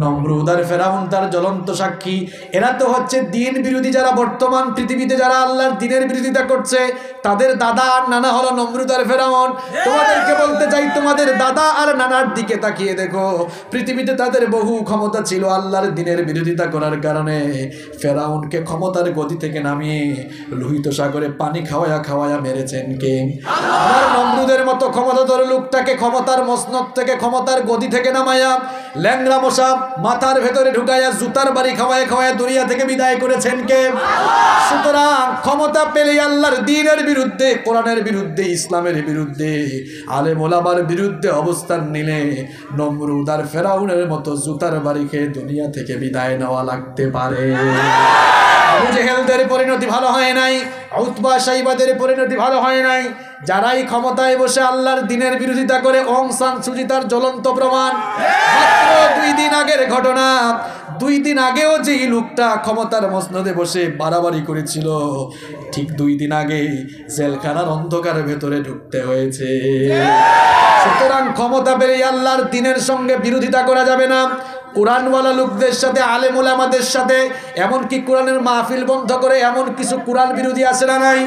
নমরুদ আর ফেরাউন তার জ্বলন্ত সাক্ষী। এরা তো হচ্ছে দ্বীন বিরোধী, যারা বর্তমান পৃথিবীতে যারা আল্লাহর দ্বীনের বিরোধিতা করছে তাদের দাদা আর নানা হলো নমরুদ আর ফেরাউন। তোমাদেরকে বলতে চাই, তোমাদের দাদা আর নানার দিকে তাকিয়ে দেখো, পৃথিবীতে তাদের বহু ক্ষমতা ছিল, আল্লাহর দ্বীনের বিরোধিতা করার কারণে ফেরাউনকে ক্ষমতার গদি থেকে নামিয়ে লোহিত সাগরে পানি খাওয়ায়া খাওয়ায়া মেরেছেন কে? আমার নমরুদের মতো ক্ষমতাধর লোকটাকে ক্ষমতার মসনদ থেকে, ক্ষমতার গদি থেকে নামায়া ল্যাংড়া মশা মাথার ভেতরে ঢুকাইয়া জুতার বাড়ি খাওয়ায় খাওয়ায় দুনিয়া থেকে বিদায় করেছেন কে? সুতরাং ক্ষমতা পেলে আল্লাহর দ্বীনের বিরুদ্ধে, কোরআনের বিরুদ্ধে, ইসলামের বিরুদ্ধে, আলেম ওলামার বিরুদ্ধে অবস্থান নিলে নমরুদ আর ফেরাউনের মতো জুতার বাড়ি খেয়ে দুনিয়া থেকে বিদায় নেওয়া লাগতে পারে। আবু জেহেলদের পরিণতি ভালো হয় নাই, উতবা শাইবাদের পরিণতি ভালো হয় নাই। যারাই ক্ষমতায় বসে আল্লাহর দ্বীনের বিরোধিতা করে, অং সান সূচি তার জ্বলন্ত প্রমাণ। মাত্র 2 দিন আগের ঘটনা, 2 দিন আগেও যে লোকটা ক্ষমতার মসনদে বসে বাড়াবাড়ি করেছিল, ঠিক 2 দিন আগে জেলখানার অন্ধকার ভেতরে ঢুকতে হয়েছে। সুতরাং ক্ষমতা পেলে আল্লাহর দ্বীনের সঙ্গে বিরোধিতা করা যাবে না। কোরআনওয়ালা লোকদের সাথে, আলেম ওলামাদের সাথে, এমনকি কোরআনের মাহফিল বন্ধ করে এমন কিছু কোরআন বিরোধী আছে না নাই?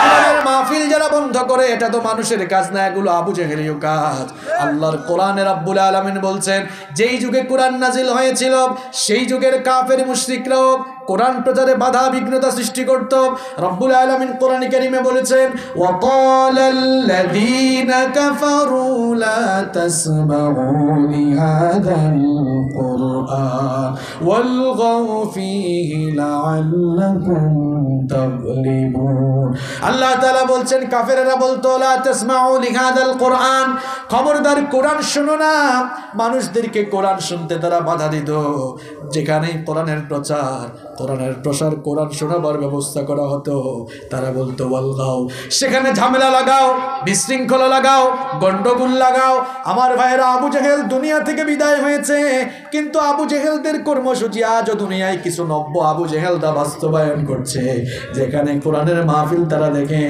কোরআনের মাহফিল যারা বন্ধ করে, এটা তো মানুষের কাজ না, এগুলো আবু জেহেলীয় কাজ। আল্লাহর কোরআনে রাব্বুল আলামিন বলছেন, যেই যুগে কোরআন নাজিল হয়েছিল সেই যুগের কাফের মুশরিকরাও কোরআন প্রচারে বাধা বিঘ্নতা সৃষ্টি করত। রব্বুল আলামিন কোরআনে কারীমে বলেছেন, ওয়াকালাল্লাযীনা কাফারু লা তাসমাউ লিহাযাল কুরআন ওয়ালগাউ ফীহি লাআল্লাকুম তাগলিবুন। আল্লাহ তাআলা বলছেন, কাফেররা বলতো লা তাসমাউ লিহাযাল কুরআন, খবরদার কোরআন শোনো না। মানুষদেরকে কোরআন শুনতে তারা বাধা দিত। যেখানেই কোরআনের প্রসার কোরআন শোনাবার ব্যবস্থা করা হতো, তারা বলতো ওয়ালগাও, সেখানে ঝামেলা লাগাও, বিশৃঙ্খলা লাগাও, গন্ডগোল লাগাও। আমার ভাইয়েরা, আবু জেহেল দুনিয়া থেকে বিদায় হয়েছে, কিন্তু আবু জেহেলদের কর্মসূচি আজও দুনিয়ায় কিছু নব্য আবু জেহেলরা বাস্তবায়ন করছে। যেখানে কোরআনের মাহফিল তারা দেখে,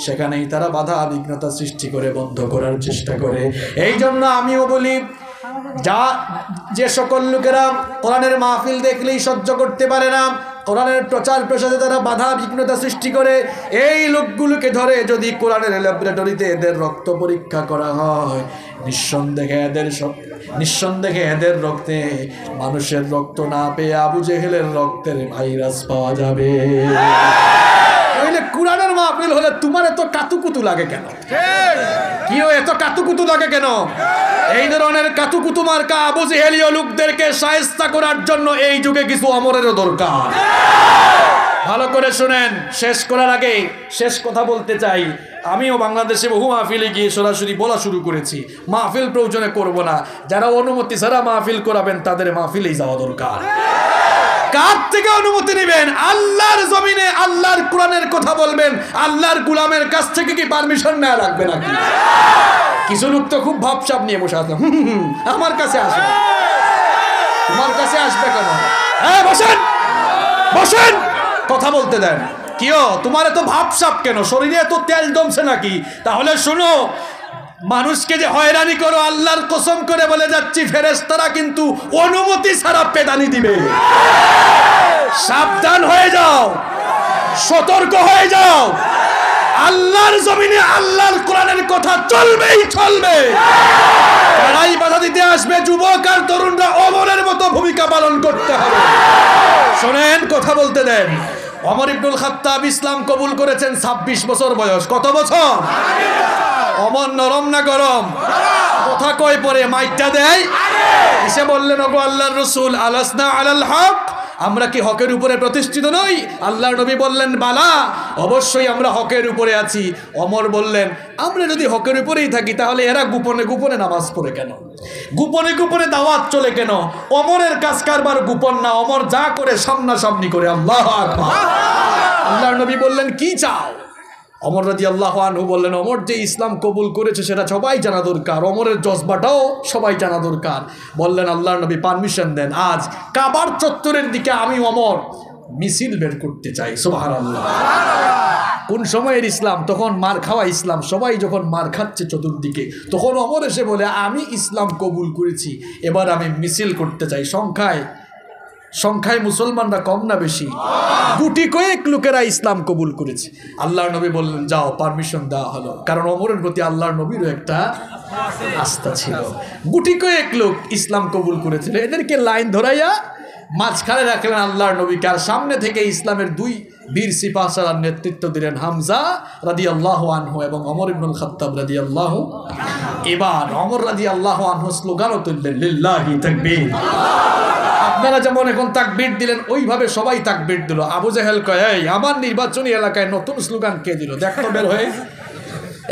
সেখানেই তারা বাধা বিঘ্নতা সৃষ্টি করে বন্ধ করার চেষ্টা করে। এই জন্য আমিও বলি, যে সকল লোকেরা কোরআনের মাহফিল দেখলেই সহ্য করতে পারে না, কোরআনের প্রচার প্রসারে তারা বাধা বিঘ্নতা সৃষ্টি করে, এই লোকগুলোকে ধরে যদি কোরআনের ল্যাবরেটরিতে এদের রক্ত পরীক্ষা করা হয়, নিঃসন্দেহে এদের রক্তে মানুষের রক্ত না পেয়ে আবু জেহেলের রক্তের ভাইরাস পাওয়া যাবে। কোরআনের মাহফিল হলে তোমার এত কাতুকুতু লাগে কেন? কিও এত কাতুকুতু লাগে কেন? এই ধরনের কাতুকুতু মার্কা আবু জেহেলীয় লোকদেরকে শায়েস্তা করার জন্য এই যুগে কিছু অমরেরও দরকার। ভালো করে শুনেন, শেষ করার আগে শেষ কথা বলতে চাই। আমিও বাংলাদেশে বহু মাহফিলে গিয়ে সরাসরি বলা শুরু করেছি, মাহফিল প্রয়োজনে করব না, যারা অনুমতি ছাড়া মাহফিল করাবেন তাদের মাহফিলেই যাওয়া দরকার। কার থেকে অনুমতি নেবেন? আল্লাহর জমিনে আল্লাহর কোরআনের কথা বলবেন, আল্লাহর গোলামের কাছ থেকে কি পারমিশন নেওয়া লাগবে নাকি? কিছু লোক তো খুব ভাবসাব নিয়ে বসে আছে, আমার কাছে আসবে। তোমার কাছে আসবে কেন? হ্যাঁ, বসেন বসেন, কথা বলতে দেন। কিও তোমার এত ভাবসাব কেন? শরীরে এত তেল জমছে নাকি? তাহলে শোনো, মানুষকে যে হয়রানি করো, আল্লাহর কসম করে বলে যাচ্ছি, ফেরেশতারা কিন্তু অনুমতি ছাড়া পেদানি দিবে। সাবধান হয়ে যাও, সতর্ক হয়ে যাও। আল্লাহর জমিনে আল্লাহর কোরআনের কথা চলবেই চলবে। তারাই বাধা দিতে আসবে, যুবক আর তরুণরা ওমরের মতো ভূমিকা পালন করতে হবে। শোনেন, কথা বলতে দেন। ওমর ইবনুল খাত্তাব ইসলাম কবুল করেছেন 26 বছর বয়স। কত বছর? ওমর নরম না গরম? কথা কয় পরে মাইকটা দেয়, এসে বললেন, ওগো আল্লাহর রাসূল, আলাসনা আলাল হক, আমরা কি হকের উপরে প্রতিষ্ঠিত নই? আল্লাহর নবী বললেন, বালা, অবশ্যই আমরা হকের উপরে আছি। ওমর বললেন, আমরা যদি হকের উপরেই থাকি, তাহলে এরা গোপনে গোপনে নামাজ পড়ে কেন? গোপনে গোপনে দাওয়াত চলে কেন? ওমরের কাজ কারবার গোপন না, ওমর যা করে সামনাসামনি করে। আল্লাহু আকবার। আল্লাহর নবী বললেন, কি চাও? ওমর রাদিয়াল্লাহু আনহু বললেন, ওমর যে ইসলাম কবুল করেছে সেটা সবাই জানা দরকার, ওমরের জজবাটাও সবাই জানা দরকার। বললেন, আল্লাহর নবী পারমিশন দেন, আজ কাবার চত্বরের দিকে আমি ওমর মিছিল বের করতে চাই। সুবহানাল্লাহ। কোন সময়ের ইসলাম? তখন মার খাওয়া ইসলাম। সবাই যখন মার খাচ্ছে চতুর্দিকে, তখন ওমর এসে বলে, আমি ইসলাম কবুল করেছি, এবার আমি মিছিল করতে চাই। সংখ্যায় মুসলমানরা কম না বেশি? গুটি কয়েক লোকেরা ইসলাম কবুল করেছে। আল্লাহর নবী বললেন, যাও, পারমিশন দেওয়া হলো। কারণ ওমরের প্রতি আল্লাহর নবীরও একটা আস্থা ছিল। গুটি কয়েক লোক ইসলাম কবুল করেছিল, এদেরকে লাইন ধরাইয়া মাঝখানে রাখলেন আল্লাহর নবীকে। আর সামনে থেকে ইসলামের দুই বীর সিপাহসালার নেতৃত্ব দিলেন হামজা রাদিয়াল্লাহু আনহু এবং ওমর ইবনুল খাত্তাব রাদিয়াল্লাহু। এবার ওমর রাদিয়াল্লাহু আনহু স্লোগানও তুললেন, লিল্লাহি তাকবীর। আপনারা যেমন এখন তাকবীর দিলেন, ওইভাবে সবাই তাকবীর দিল। আবু জেহেল কয়, এই আমার নির্বাচনী এলাকায় নতুন স্লোগান কে দিল? দেখতো বের হয়ে।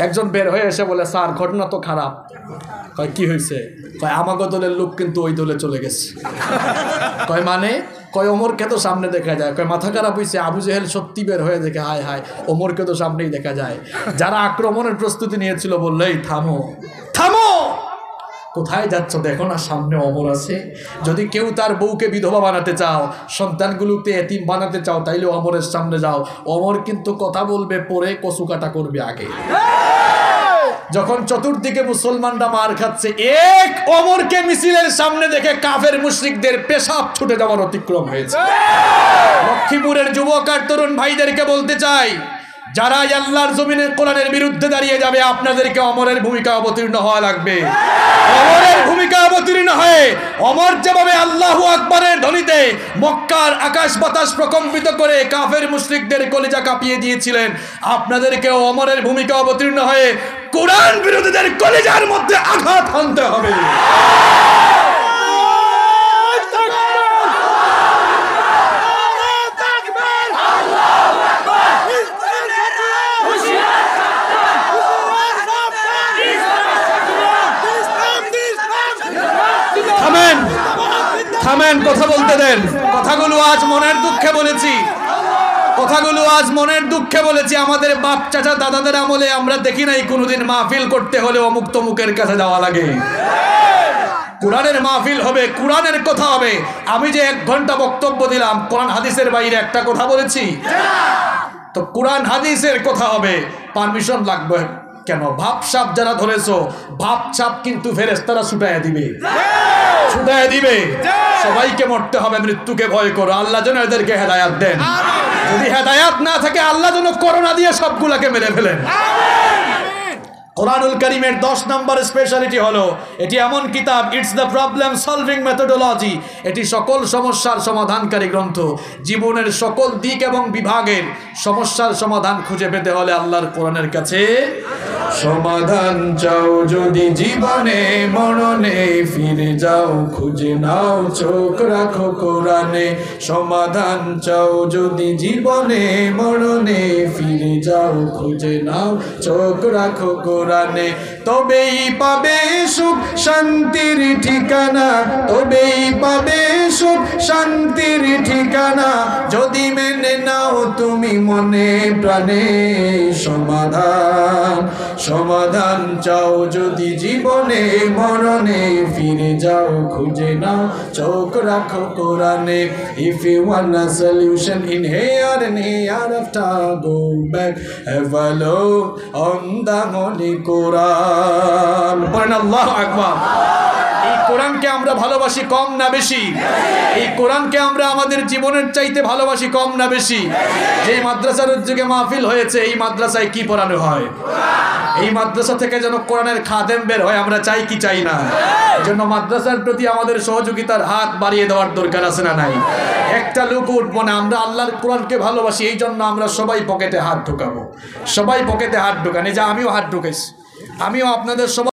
একজন বের হয়ে এসে বলে, স্যার ঘটনা তো খারাপ। কয়, কি হয়েছে? কয়, আমাকে দলের লোক কিন্তু ওই দলে চলে গেছে। কয়, মানে? কয়, ওমরকে তো সামনে দেখা যায়। কয়, মাথা খারাপ হয়েছে? আবু জেহেল সত্যি বের হয়ে দেখে, হায় হায়, ওমরকে তো সামনেই দেখা যায়। যারা আক্রমণের প্রস্তুতি নিয়েছিল বললো, এই থামো থামো, কোথায় যাচ্ছ? দেখো না সামনে ওমর আছে। যদি কেউ তার বউকে বিধবা বানাতে চাও, সন্তানগুলোকে এতিম বানাতে চাও, তাইলে ওমরের সামনে যাও। ওমর কিন্তু কথা বলবে, পরে কচু কাটা করবে আগে। যখন চতুর্দিকে মুসলমানরা মার খাচ্ছে, এক ওমরকে মিছিলের সামনে দেখে কাফের মুশরিকদের পেশাব ছুটে যাওয়ার অতিক্রম হয়েছে। লক্ষ্মীপুরের যুবক আর তরুণ ভাইদেরকে বলতে চাই, যারা আল্লাহর জমিনে কোরআনের বিরুদ্ধে দাঁড়িয়ে যাবে আপনাদেরকে অমরের ভূমিকা অবতীর্ণ হওয়া লাগবে। অমরের ভূমিকা অবতীর্ণ হয়ে অমর যেভাবে আল্লাহু আকবারের ধ্বনিতে মক্কার আকাশ বাতাস প্রকম্পিত করে কাফের মুশরিকদের কলিজা কাঁপিয়ে দিয়েছিলেন, আপনাদেরকেও অমরের ভূমিকা অবতীর্ণ হয়ে কোরআন বিরোধীদের কলিজার মধ্যে আঘাত হানতে হবে। থামেন থামেন, কথা বলতে দেন। কথাগুলো আজ মনের দুঃখে বলেছি, কথাগুলো আজ মনের দুঃখে বলেছি। আমাদের বাপ চাচা দাদাদের আমলে আমরা দেখি নাই কোনোদিন মাহফিল করতে হলে অমুক তমুকের কাছে যাওয়া লাগে। কোরআনের মাহফিল হবে, কোরআনের কথা হবে। আমি যে 1 ঘন্টা বক্তব্য দিলাম, কোরআন হাদিসের বাইরে একটা কথা বলেছি? তো কোরআন হাদিসের কথা হবে, পারমিশন লাগবে কেন? ভাবসাপ যারা ধরেছো, ভাবসাপ কিন্তু ফেরেশতারা ছুটাইয়া দিবে, ছুটাইয়া দিবে। সবাইকে মরতে হবে, মৃত্যুকে ভয় করো। আল্লাহ যেন এদেরকে হেদায়াত দেন। যদি হেদায়াত না থাকে, আল্লাহ যেন করোনা দিয়ে সবগুলাকে মেরে ফেলেন। কোরআনুল কারীমের 10 নম্বর স্পেশালিটি হলো এটি এমন কিতাব, it's the problem solving methodology. এটি সকল সমস্যার সমাধানকারী গ্রন্থ। জীবনের সকল দিক এবং বিভাগের সমস্যার সমাধান খুঁজে পেতে হলে আল্লাহর কোরআনের কাছে সমাধান চাও। যদি জীবনে মরণে ফিরে যাও, খুঁজে নাও, চোখ রাখো কোরআনে। সমাধান চাও যদি জীবনে মরণে ফিরে যাও, খুঁজে নাও, চোখ রাখো কোরআনে। তবেই পাবে সুখ শান্তির ঠিকানা, তবেই পাবে সুখ শান্তির ঠিকানা। যদি মেনে নাও তুমি মনে প্রাণে সমাধান, সমাধান চাও যদি জীবনে মরণে ফিরে যাও, খুঁজে নাও, চোখ রাখো কোরআনে। If you want a solution in here and hereafter, go back, have a look on the Holy Quran. পড়েন আল্লাহু আকবার। এই কোরআনকে আমরা ভালোবাসি কম না বেশি? এই কোরআনকে আমরা আমাদের জীবনের চাইতে ভালোবাসি কম না বেশি? যে মাদ্রাসার উদ্যোগে মাহফিল হয়েছে, এই মাদ্রাসায় কি পড়ানো হয়? এই মাদ্রাসা থেকে যেন কোরআনের খাদেম বের হয়, আমরা চাই কি চাই না? এই জন্য মাদ্রাসার প্রতি আমাদের সহযোগিতার হাত বাড়িয়ে দেওয়ার দরকার আছে না নাই? একটা লোক উঠবো না, আমরা আল্লাহর কোরআনকে ভালোবাসি, এই জন্য আমরা সবাই পকেটে হাত ঢুকাবো, সবাই পকেটে হাত ঢুকান। এই যে আমিও হাত ঢুকাইছি, আমিও আপনাদের সবাই